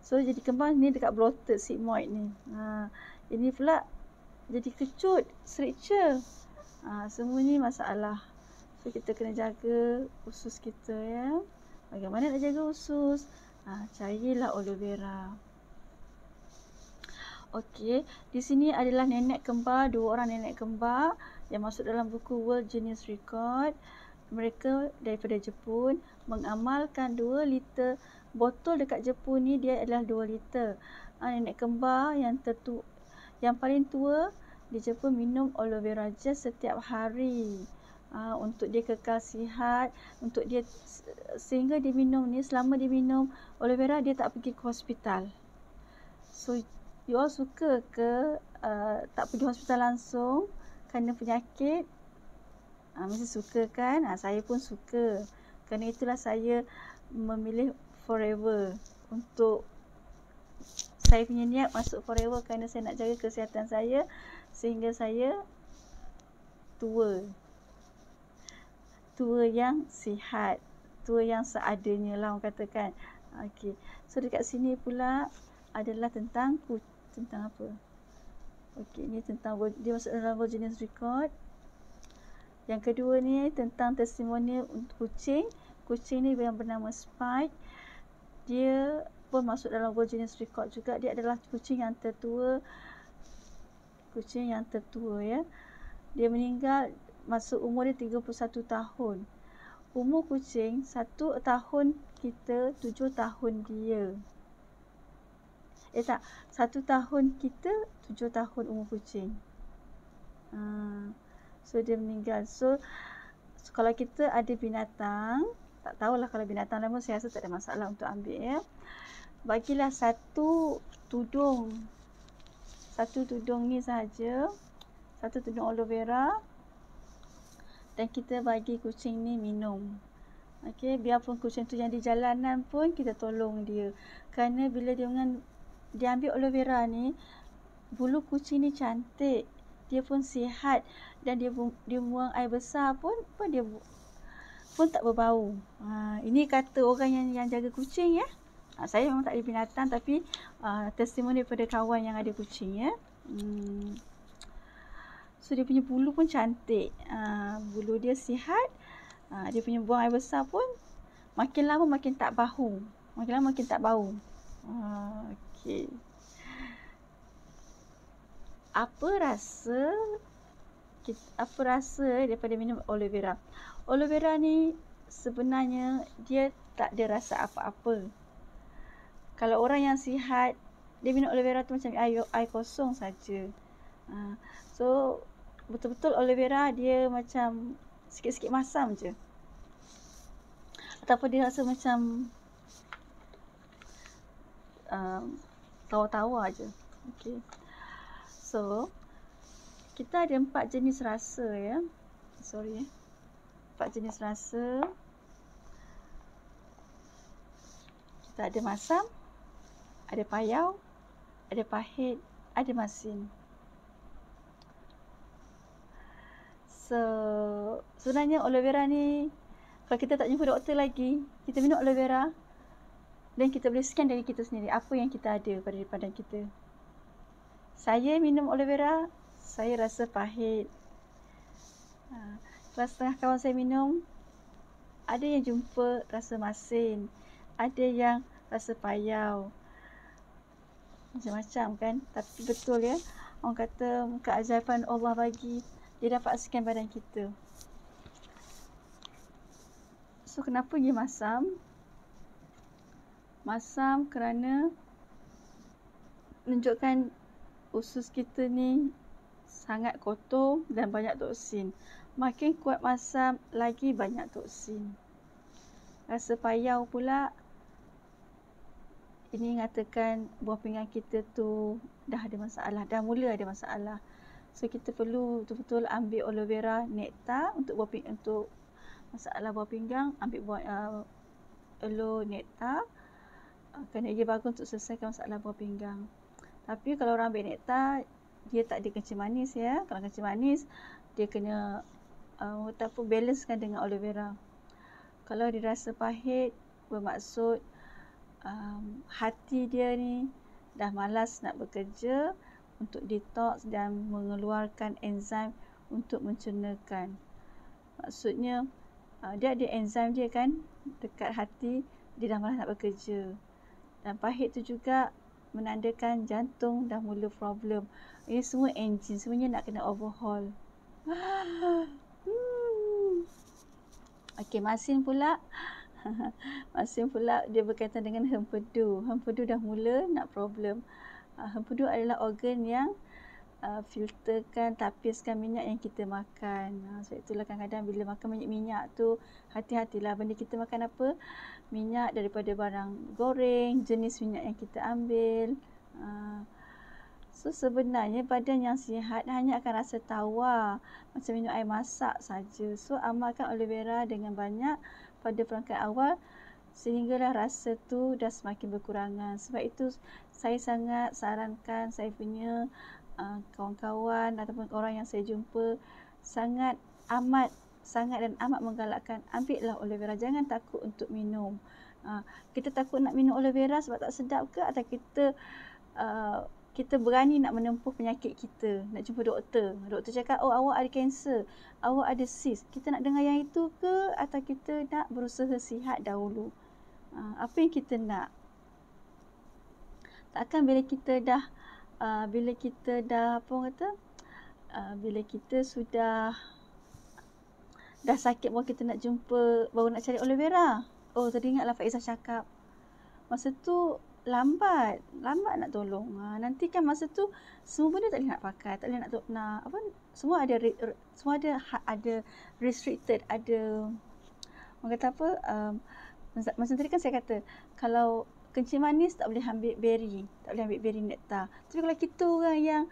So, jadi kembang ni dekat bloated sigmoid ni. Ini pula jadi kecut, stricture. Semua ni masalah. So kita kena jaga usus kita ya. Bagaimana nak jaga usus? Carilah aloe vera. Okey, di sini adalah nenek kembar, 2 orang nenek kembar yang masuk dalam buku World Guinness Record. Mereka daripada Jepun mengamalkan 2 liter botol dekat Jepun ni, dia adalah 2 liter. Nenek kembar yang paling tua di Jepun minum aloe vera gel setiap hari. Untuk dia kekal sihat, untuk dia sehingga dia minum ni, selama dia minum aloe vera dia tak pergi ke hospital. So you all suka ke tak pergi hospital langsung kerana penyakit? Mesti suka kan? Saya pun suka. Kerana itulah saya memilih Forever. Untuk saya punya niat masuk Forever kerana saya nak jaga kesihatan saya sehingga saya tua yang sihat, tua yang seadanya lah orang katakan. Okey. So dekat sini pula adalah tentang apa? Okey, ni tentang dia masuk dalam World Guinness Record. Yang kedua ni tentang testimoni untuk kucing. Kucing ni yang bernama Spike. Dia pun masuk dalam World Guinness Record juga. Dia adalah kucing yang tertua. Ya. Dia meninggal masa umur dia 31 tahun. Umur kucing 1 tahun kita, 7 tahun dia. 1 tahun kita, 7 tahun umur kucing. So dia meninggal. So kalau kita ada binatang, tak tahulah kalau binatang lain pun saya rasa tak ada masalah untuk ambil ya. Bagilah satu tudung ni sahaja, satu tudung aloe vera, dan kita bagi kucing ni minum. Okey, biarpun kucing tu yang di jalanan pun kita tolong dia. Kerana bila dia ambil aloe vera ni, bulu kucing ni cantik, dia pun sihat, dan dia buang air besar pun dia pun tak berbau. Ini kata orang yang jaga kucing ya. Saya memang tak ada binatang, tapi testimoni daripada kawan yang ada kucing ya. So dia punya bulu pun cantik, bulu dia sihat, dia punya buang air besar pun makin lama makin tak bau. Okey. Apa rasa daripada minum aloe vera? Aloe vera ni sebenarnya dia tak ada rasa apa-apa. Kalau orang yang sihat, dia minum aloe vera tu macam air kosong saja. So betul-betul aloe vera dia macam sikit-sikit masam je. Ataupun dia rasa macam tawar-tawar je. Okey. So kita ada 4 jenis rasa ya. 4 jenis rasa. Kita ada masam, ada payau, ada pahit, ada masin. So sebenarnya aloe vera ni, kalau kita tak jumpa doktor lagi, kita minum aloe vera dan kita boleh scan dari kita sendiri apa yang kita ada pada badan kita. Saya minum aloe vera, saya rasa pahit. Kalau setengah kawan saya minum, ada yang jumpa rasa masin, ada yang rasa payau. Macam-macam kan. Tapi betul ya, orang kata keajaiban Allah bagi, dia dapat scan badan kita. So kenapa dia masam? Masam kerana menunjukkan usus kita ni sangat kotor dan banyak toksin. Makin kuat masam, lagi banyak toksin. Rasa payau pula, ini mengatakan buah pinggang kita tu dah ada masalah, dah mula ada masalah. So kita perlu betul-betul ambil aloe vera nektar untuk masalah buah pinggang, ambil buah aloe nektar kerana ia bagus untuk selesaikan masalah buah pinggang. Tapi kalau orang ambil nektar, dia tak ada kencing manis ya. Kalau kencing manis, dia kena balancekan dengan aloe vera. Kalau dia rasa pahit, bermaksud hati dia ni dah malas nak bekerja untuk detox dan mengeluarkan enzim untuk mencernakan. Maksudnya dia ada enzim dia kan dekat hati, dia dah malas nak bekerja. Dan pahit tu juga menandakan jantung dah mula problem. Ini semua enjin, semuanya nak kena overhaul. Okey, masin pula. Masin pula dia berkaitan dengan hempedu. Hempedu dah mula nak problem. Hempedu adalah organ yang filterkan, tapiskan minyak yang kita makan. Sebab itulah kadang-kadang bila makan banyak minyak tu, hati-hatilah benda kita makan apa. Minyak daripada barang goreng, jenis minyak yang kita ambil. So sebenarnya badan yang sihat hanya akan rasa tawar macam minum air masak saja. So amalkan aloe vera dengan banyak pada perangkat awal sehinggalah rasa tu dah semakin berkurangan. Sebab itu saya sangat sarankan saya punya kawan-kawan ataupun orang yang saya jumpa sangat dan amat menggalakkan, ambillah aloe vera, jangan takut untuk minum. Kita takut nak minum aloe vera sebab tak sedap ke, atau kita berani nak menempuh penyakit kita, nak jumpa doktor. Doktor cakap, oh awak ada kanser, awak ada cyst. Kita nak dengar yang itu ke, atau kita nak berusaha sihat dahulu? Apa yang kita nak? Takkan bila kita dah bila kita sudah sakit baru kita nak jumpa, baru nak cari aloe vera. Oh, teringatlah Faizah cakap masa tu lambat nak tolong. Nanti kan masa tu semua benda tak boleh nak pakai, tak boleh nak semua ada restricted, ada orang kata apa, masa tadi kan saya kata kalau kencing manis tak boleh ambil berry, nektar. Tapi kalau kita orang yang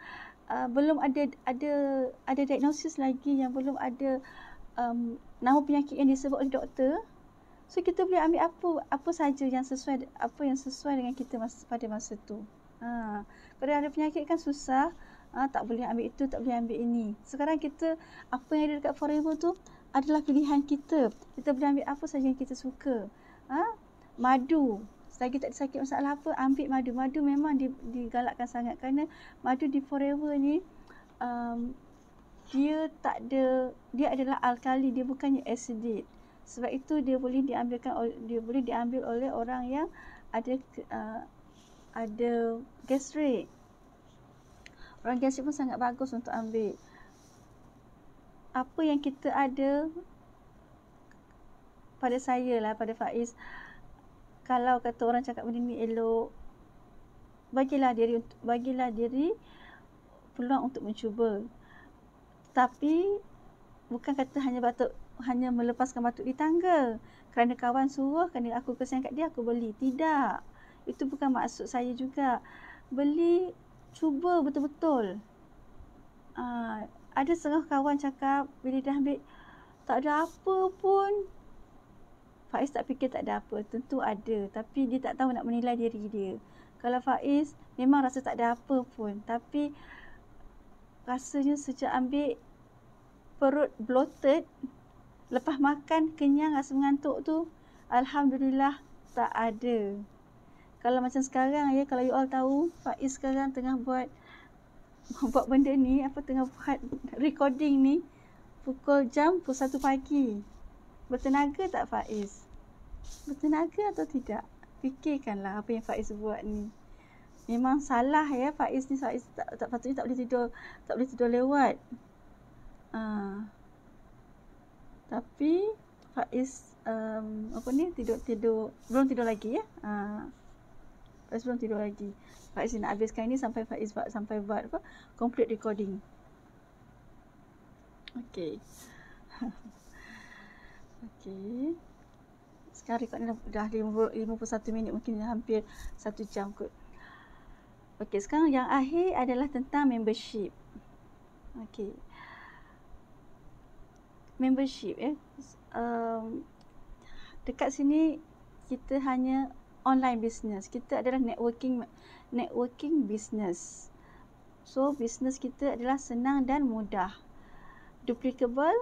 belum ada diagnosis lagi, yang belum ada nama penyakit yang disebut oleh doktor, so kita boleh ambil apa saja yang sesuai dengan kita pada masa tu. Kalau ada penyakit kan susah, tak boleh ambil itu, tak boleh ambil ini. Sekarang kita apa yang ada dekat Forever tu adalah pilihan kita. Kita boleh ambil apa saja yang kita suka. Madu, selagi tak sakit masalah apa, ambil madu. Madu memang digalakkan sangat kerana madu di Forever ni dia adalah alkali, dia bukannya acidic. Sebab itu dia boleh diambil oleh orang yang ada gastrik. Orang gastrik pun sangat bagus untuk ambil. Apa yang kita ada pada saya lah, pada Faiz, kalau kata orang cakap benda ni elok, bagilah diri peluang untuk mencuba. Tapi bukan kata hanya melepaskan batuk di tangga kerana kawan suruh, kerana aku kesian kat dia aku beli. Tidak, itu bukan maksud saya juga. Beli, cuba betul-betul. Ada setengah kawan cakap bila dah ambil tak ada apa pun. Faiz tak fikir tak ada apa, tentu ada, tapi dia tak tahu nak menilai diri dia. Kalau Faiz memang rasa tak ada apa pun, tapi rasanya sejak ambil perut bloated, lepas makan kenyang, rasa mengantuk tu, alhamdulillah tak ada. Kalau macam sekarang ya, kalau you all tahu, Faiz sekarang tengah buat benda ni, tengah buat recording ni jam 1 pagi. Bertenaga tak Faiz? Bertenaga atau tidak? Fikirkanlah apa yang Faiz buat ni. Memang salah ya Faiz ni. Faiz tak patutnya tak boleh tidur lewat. Tapi Faiz belum tidur lagi ya. Faiz belum tidur lagi. Faiz nak habiskan ini sampai Faiz buat complete recording. Okey. Okey. Sekarang rekod ni dah 51 minit, mungkin hampir 1 jam kot. Okey, sekarang yang akhir adalah tentang membership. Okey. Membership dekat sini kita hanya online business. Kita adalah networking business. So business kita adalah senang dan mudah. Duplicable.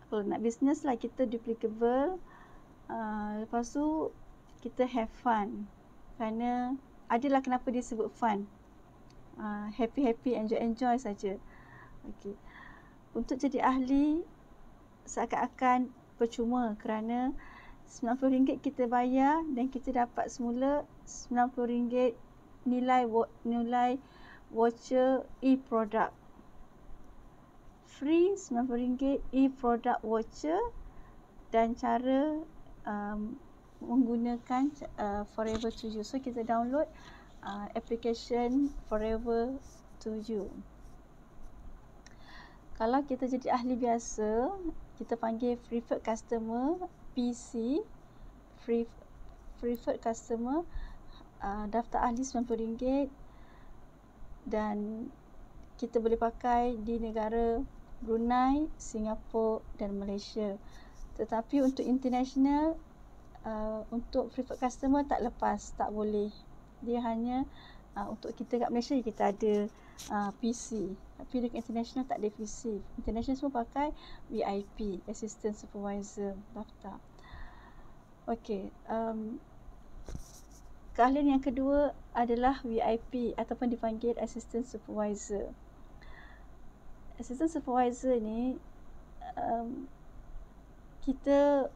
Kalau nak business lah, kita duplicable. Lepas tu kita have fun. Kerana adalah kenapa dia sebut fun. Happy, enjoy saja. Okey. Untuk jadi ahli seakan-akan percuma kerana RM90 kita bayar dan kita dapat semula RM90 nilai voucher e-product. Free RM90 e-product voucher dan cara menggunakan Forever to You. So kita download application Forever to You. Kalau kita jadi ahli biasa, kita panggil preferred customer, PC, preferred customer, daftar ahli RM90 dan kita boleh pakai di negara Brunei, Singapura dan Malaysia. Tetapi untuk international, untuk preferred customer tak lepas, tak boleh. Dia hanya untuk kita kat Malaysia kita ada PC. Tapi dekat international tak ada PC. International semua pakai VIP, Assistant Supervisor, daftar. Okey, keahlian yang kedua adalah VIP ataupun dipanggil Assistant Supervisor. Assistant Supervisor ni kita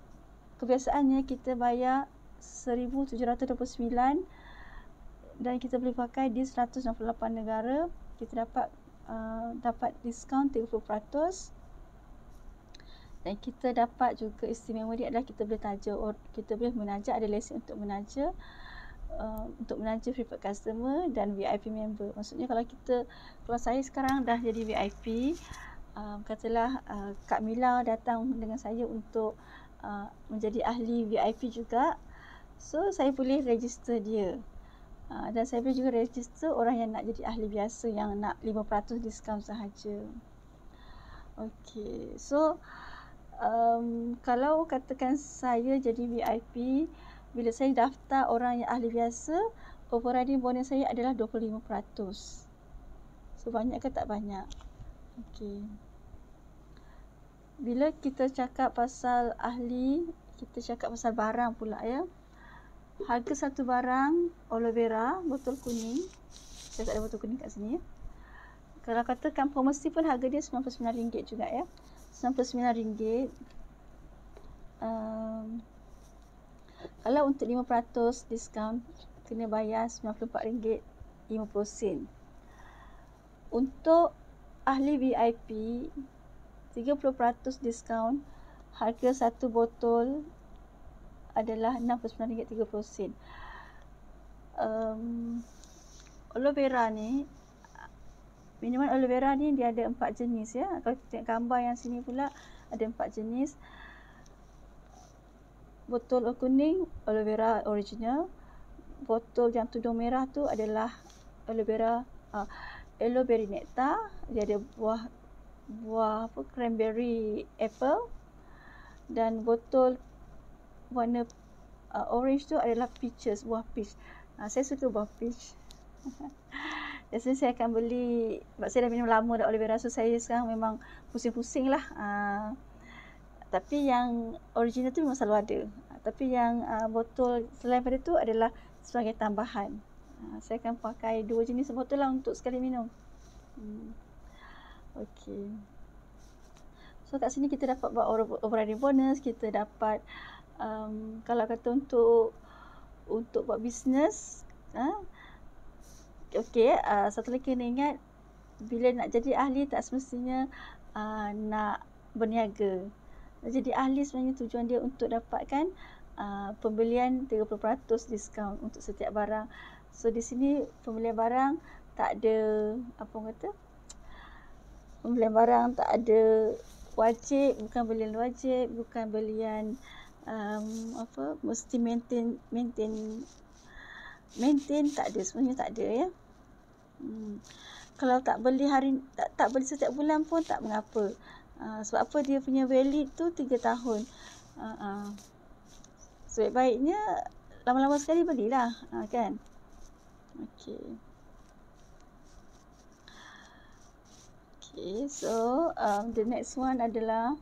kebiasaannya kita bayar RM1,729 dan kita boleh pakai di 168 negara. Kita dapat diskaun 30% dan kita dapat juga istimewa dia adalah kita boleh menaja, ada lesen untuk menaja preferred customer dan VIP member. Maksudnya kalau saya sekarang dah jadi VIP, katalah Kak Mila datang dengan saya untuk menjadi ahli VIP juga, so saya boleh register dia. Dan saya boleh juga register orang yang nak jadi ahli biasa yang nak 5% diskaun sahaja. Okey, so kalau katakan saya jadi VIP, bila saya daftar orang yang ahli biasa, overriding bonus saya adalah 25%. So banyak ke tak banyak? Okey. Bila kita cakap pasal ahli, kita cakap pasal barang pula ya. Harga satu barang aloe vera botol kuning, saya tak ada botol kuning kat sini ya. Kalau katakan promosi pun harga dia RM99 juga ya. RM99. Kalau untuk 5% diskaun kena bayar RM94.50. Untuk ahli VIP 30% diskaun, harga satu botol adalah RM69.30. Aloe vera ni, minuman aloe vera ni dia ada 4 jenis ya. Kalau kita tengok gambar yang sini pula ada 4 jenis. Botol kuning aloe vera original. Botol yang tudung merah tu adalah aloe vera aloe berry nectar. Dia ada buah cranberry apple. Dan botol warna orange tu adalah peaches, buah peach. Saya suka buah peach. Biasanya saya akan beli, sebab saya dah minum lama dah aloe vera, so saya sekarang memang pusing-pusing lah. Tapi yang original tu memang selalu ada. Tapi yang botol selain pada tu adalah sebagai tambahan. Saya akan pakai 2 jenis botol lah untuk sekali minum. Okey. So kat sini kita dapat buat overriding bonus, kita dapat kalau kata untuk buat bisnes, okey, satu lagi kena ingat, bila nak jadi ahli tak semestinya nak berniaga. Jadi ahli sebenarnya tujuan dia untuk dapatkan pembelian 30% diskaun untuk setiap barang. So di sini pembelian barang tak ada pembelian barang tak ada wajib, bukan belian wajib, bukan belian mesti maintain tak ada, sebenarnya tak ada ya. Kalau tak beli tak beli setiap bulan pun tak mengapa. Sebab apa, dia punya valid tu 3 tahun. Sebaik-baiknya lama-lama sekali belilah, kan. Okey. So the next one adalah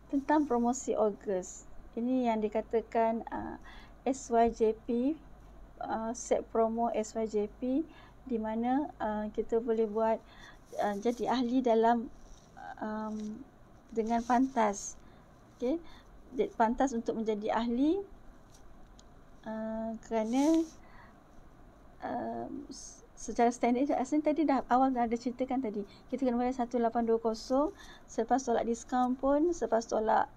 tentang promosi Ogos. Ini yang dikatakan SYJP, set promo SYJP, di mana kita boleh buat jadi ahli dalam dengan pantas. Okey, pantas untuk menjadi ahli kerana secara standard asalnya tadi awal dah ada ceritakan tadi. Kita kena bayar 1820, selepas tolak diskaun pun, selepas tolak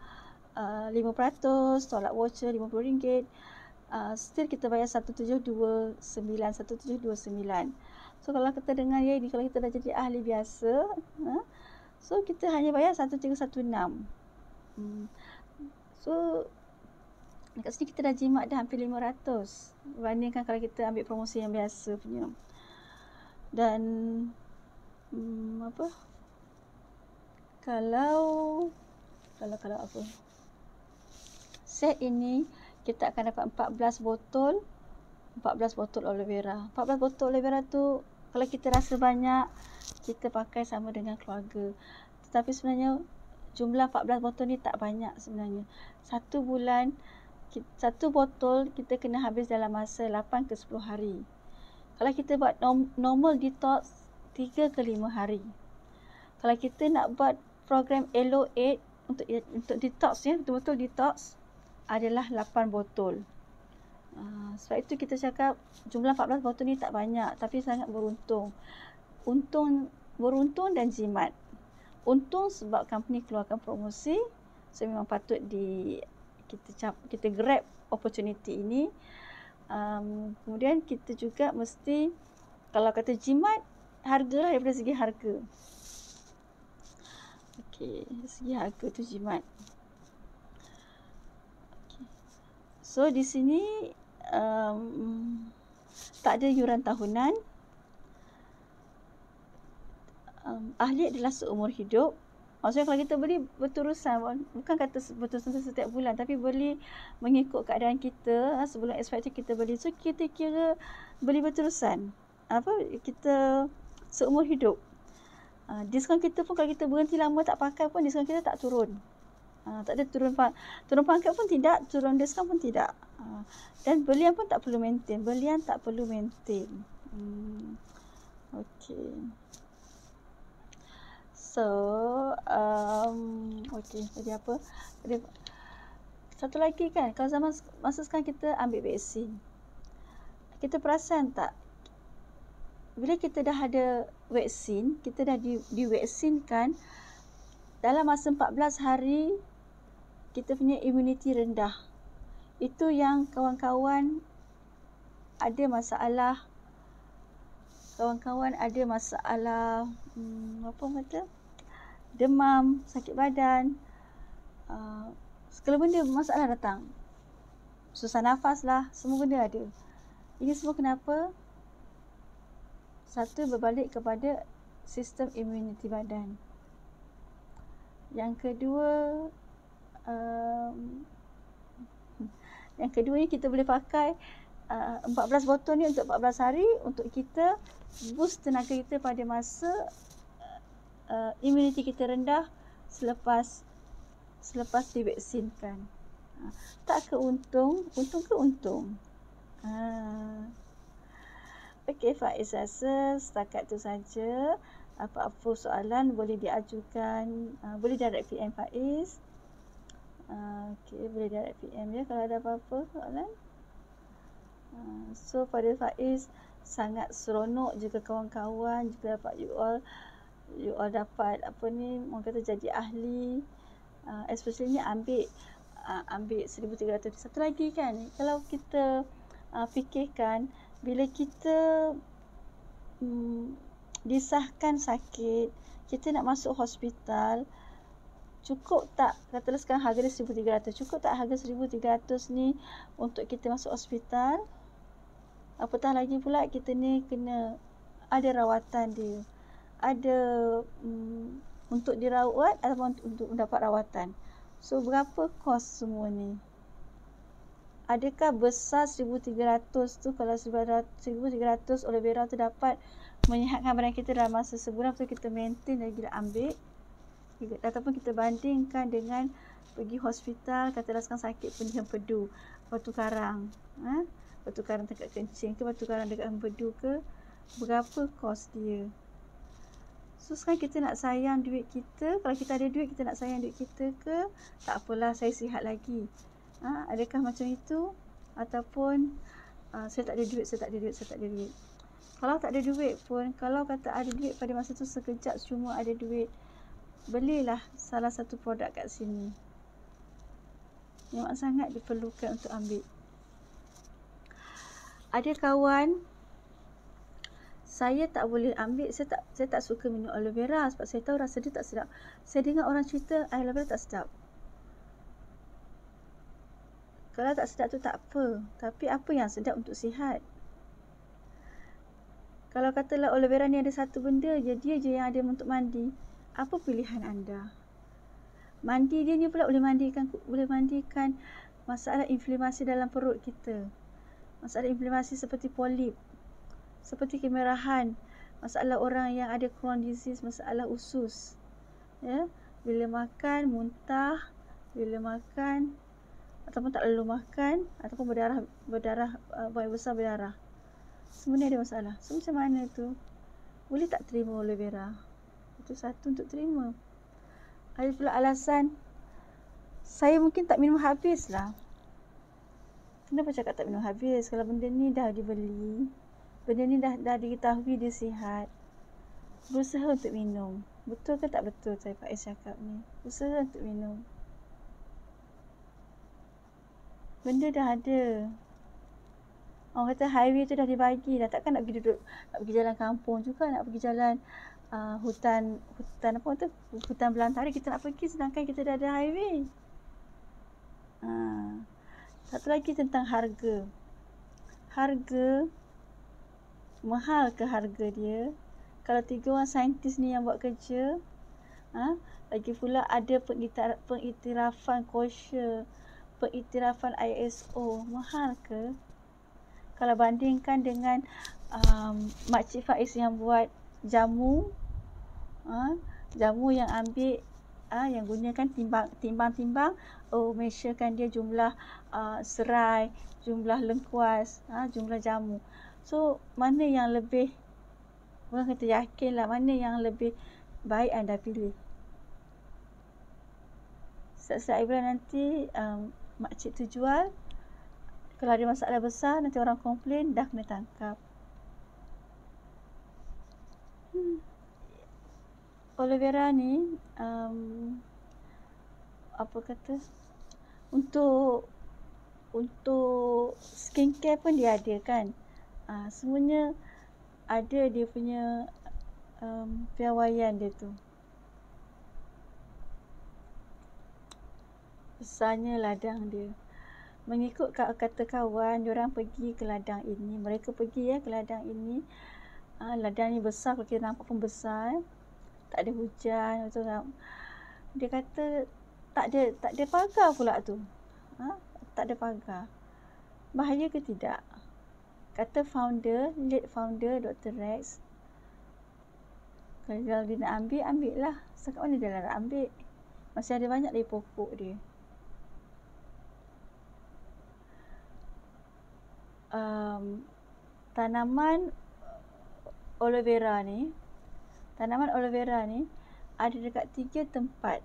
5%, tolak voucher RM50, still kita bayar 1729. So kalau kita dengar ni, kalau kita dah jadi ahli biasa, so kita hanya bayar 1316. So dekat sini kita dah jimat dah hampir 500 berbandingkan kalau kita ambil promosi yang biasa punya. Dan kalau apa, set ini kita akan dapat 14 botol aloe vera. 14 botol aloe vera tu kalau kita rasa banyak, kita pakai sama dengan keluarga. Tetapi sebenarnya jumlah 14 botol ni tak banyak sebenarnya. Satu bulan, satu botol kita kena habis dalam masa 8 ke 10 hari. Kalau kita buat normal detox 3 ke 5 hari. Kalau kita nak buat program Elo8 untuk detox ya, betul-betul detox adalah 8 botol. Sebab itu kita cakap jumlah 14 botol ni tak banyak tapi sangat beruntung. Beruntung dan jimat. Untung sebab company keluarkan promosi, so memang patut kita grab opportunity ini. Kemudian kita juga mesti, kalau kata jimat, harga lah, daripada segi harga. Okey, segi harga tu jimat. Okay. So di sini tak ada yuran tahunan. Ahli adalah seumur hidup. Maksudnya kalau kita beli berterusan, bukan kata berterusan setiap bulan, tapi beli mengikut keadaan kita. Sebelum expiry kita beli, so kita kira beli berterusan. Kita seumur hidup. Diskaun kita pun kalau kita berhenti lama tak pakai pun, diskaun kita tak turun. Tak ada turun pangkat pun tidak, turun diskaun pun tidak. Dan belian pun tak perlu maintain. Okey. So, tadi apa? Satu lagi kan, kalau masa sekarang kita ambil vaksin, kita perasan tak? Bila kita dah ada vaksin, kita dah divaksinkan, dalam masa 14 hari, kita punya imuniti rendah. Itu yang kawan-kawan ada masalah, demam, sakit badan, segala benda masalah datang. Susah nafas lah, semua benda ada. Ini semua kenapa? Satu, berbalik kepada sistem imuniti badan. Yang kedua ni kita boleh pakai 14 botol ni untuk 14 hari untuk kita boost tenaga kita pada masa imuniti kita rendah selepas divaksinkan. Tak ke untung? Untung ke untung? Okey, Faiz rasa setakat tu saja. Apa-apa soalan boleh diajukan, boleh direct PM Faiz. Okey, boleh direct PM ya kalau ada apa-apa soalan. So pada Faiz sangat seronok jika kawan-kawan jika dapat you all dapat orang kata jadi ahli, especially ni ambil 1300. Satu lagi kan, kalau kita fikirkan bila kita disahkan sakit, kita nak masuk hospital, cukup tak, katalah sekarang harga dia 1300, cukup tak harga 1300 ni untuk kita masuk hospital? Apatah lagi pula kita ni kena ada rawatan dia, ada untuk dirawat ataupun untuk mendapat rawatan. So berapa kos semua ni? Adakah besar 1300 tu, kalau 1300 aloe vera tu dapat menyihatkan badan kita dalam masa sebulan, betul kita maintain dan kita ambil, ataupun kita bandingkan dengan pergi hospital, katalah sekarang sakit penyihir empedu, batu karang dekat kencing ke, batu karang dekat empedu ke, berapa kos dia? So sekarang kita nak sayang duit kita, kalau kita ada duit kita nak sayang duit kita ke, tak apalah saya sihat lagi. Adakah macam itu? Ataupun saya tak ada duit. Kalau tak ada duit pun, kalau kata ada duit pada masa tu sekejap cuma ada duit, belilah salah satu produk kat sini yang sangat diperlukan untuk ambil. Ada kawan saya tak boleh ambil, saya tak suka minum aloe vera sebab saya tahu rasa dia tak sedap. Saya dengar orang cerita aloe vera tak sedap. Kalau tak sedap tu tak apa, tapi apa yang sedap untuk sihat? Kalau katalah aloe vera ni ada satu benda je, dia je yang ada untuk mandi, apa pilihan anda? Mandi dia ni pula boleh mandikan masalah inflamasi dalam perut kita. Masalah inflamasi seperti polip, seperti kemerahan, masalah orang yang ada Crohn disease, masalah usus. Ya, bila makan muntah, bila makan ataupun tak lalu makan, ataupun berdarah buang besar berdarah. Semua ni ada masalah. So macam mana tu? Boleh tak terima aloe vera? Itu satu untuk terima. Ada pula alasan, saya mungkin tak minum habis lah. Kenapa cakap tak minum habis? Kalau benda ni dah dibeli, benda ni dah diketahui dia sihat, berusaha untuk minum. Betul ke tak betul saya Pak Is cakap ni? Berusaha untuk minum. Benda dah ada. Orang kata highway tu dah dibagi dah, takkan nak pergi duduk, nak pergi jalan kampung juga, nak pergi jalan hutan apa tu, hutan belantara kita nak pergi sedangkan kita dah ada highway. Satu lagi tentang harga. Harga mahal ke harga dia? Kalau 3 orang saintis ni yang buat kerja, lagi pula ada pengiktirafan kosher, pengiktirafan ISO, mahal ke? Kalau bandingkan dengan Makcik Faiz yang buat jamu, jamu yang ambil, yang gunakan timbang-timbang, measurekan dia jumlah serai, jumlah lengkuas, jumlah jamu. So mana yang lebih, orang kata yakin lah, mana yang lebih baik anda pilih. Setiap bulan nanti makcik tu jual, kalau ada masalah besar, nanti orang komplain, dah kena tangkap. Aloe vera ni, apa kata, untuk skincare pun dia ada kan. Semuanya ada dia punya piawaian dia tu. Besarnya ladang dia. Mengikut kata kawan, diorang pergi ke ladang ini. Mereka pergi ke ladang ini. Ladang ni besar, kalau kita nampak pun besar. Tak ada hujan. Betul tak? Dia kata tak ada pagar pula tu. Tak ada pagar. Bahaya ke tidak? Kata late founder Dr. Rex, kalau dia nak ambil lah. Setakat mana dia nak ambil? Masih ada banyak lagi pokok dia. Tanaman aloe vera ni ada dekat 3 tempat.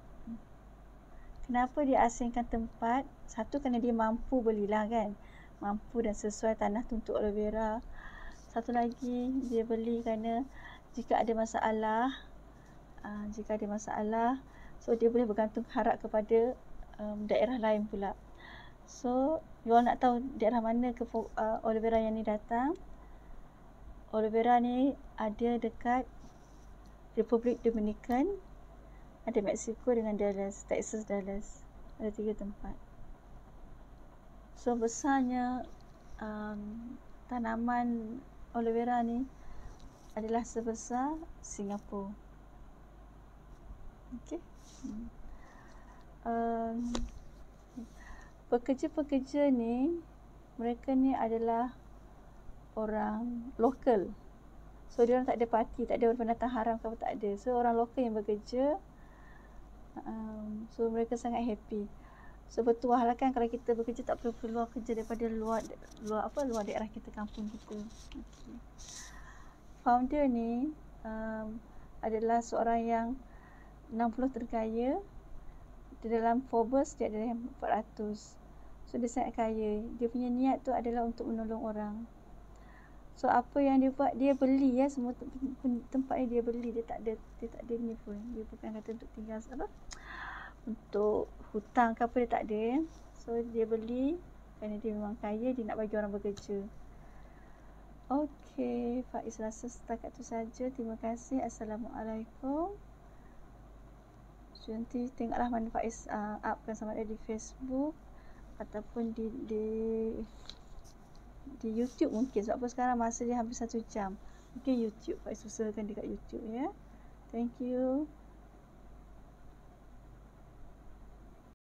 Kenapa dia asingkan tempat? Satu, kerana dia mampu belilah kan, mampu dan sesuai tanah tu untuk aloe vera. Satu lagi, dia beli kerana jika ada masalah, so dia boleh bergantung harap kepada daerah lain pula. So, you all nak tahu daerah mana ke aloe vera yang ni datang? Aloe vera ni ada dekat Republik Dominican, ada Mexico dengan Dallas, Texas Dallas. Ada 3 tempat. So, besarnya tanaman aloe vera ni adalah sebesar Singapura. Okey. Pekerja-pekerja ni, mereka ni adalah orang lokal. So dia orang tak ada parti, tak ada pendatang haram ke apa, tak ada. So orang lokal yang bekerja, so mereka sangat happy. So bertuah lah kan, kalau kita bekerja tak perlu keluar kerja daripada luar daerah kita, kampung kita. Okay. Founder ni adalah seorang yang 60 terkaya. Di dalam Forbes dia ada yang 400. So dia sangat kaya. Dia punya niat tu adalah untuk menolong orang. So apa yang dia buat, dia beli ya semua tempat ni dia beli. Dia tak ada ni pun. Dia bukan kata untuk tinggal apa, untuk hutang ke apa, dia tak ada. So dia beli kerana dia memang kaya, dia nak bagi orang bekerja. Okey, Faiz rasa setakat tu saja. Terima kasih. Assalamualaikum. So, nanti tengoklah mana Faiz upkan sama ada di Facebook ataupun di YouTube mungkin. Sebab apa sekarang masa dia hampir 1 jam. Mungkin YouTube. Faiz usahakan dekat YouTube ya. Thank you.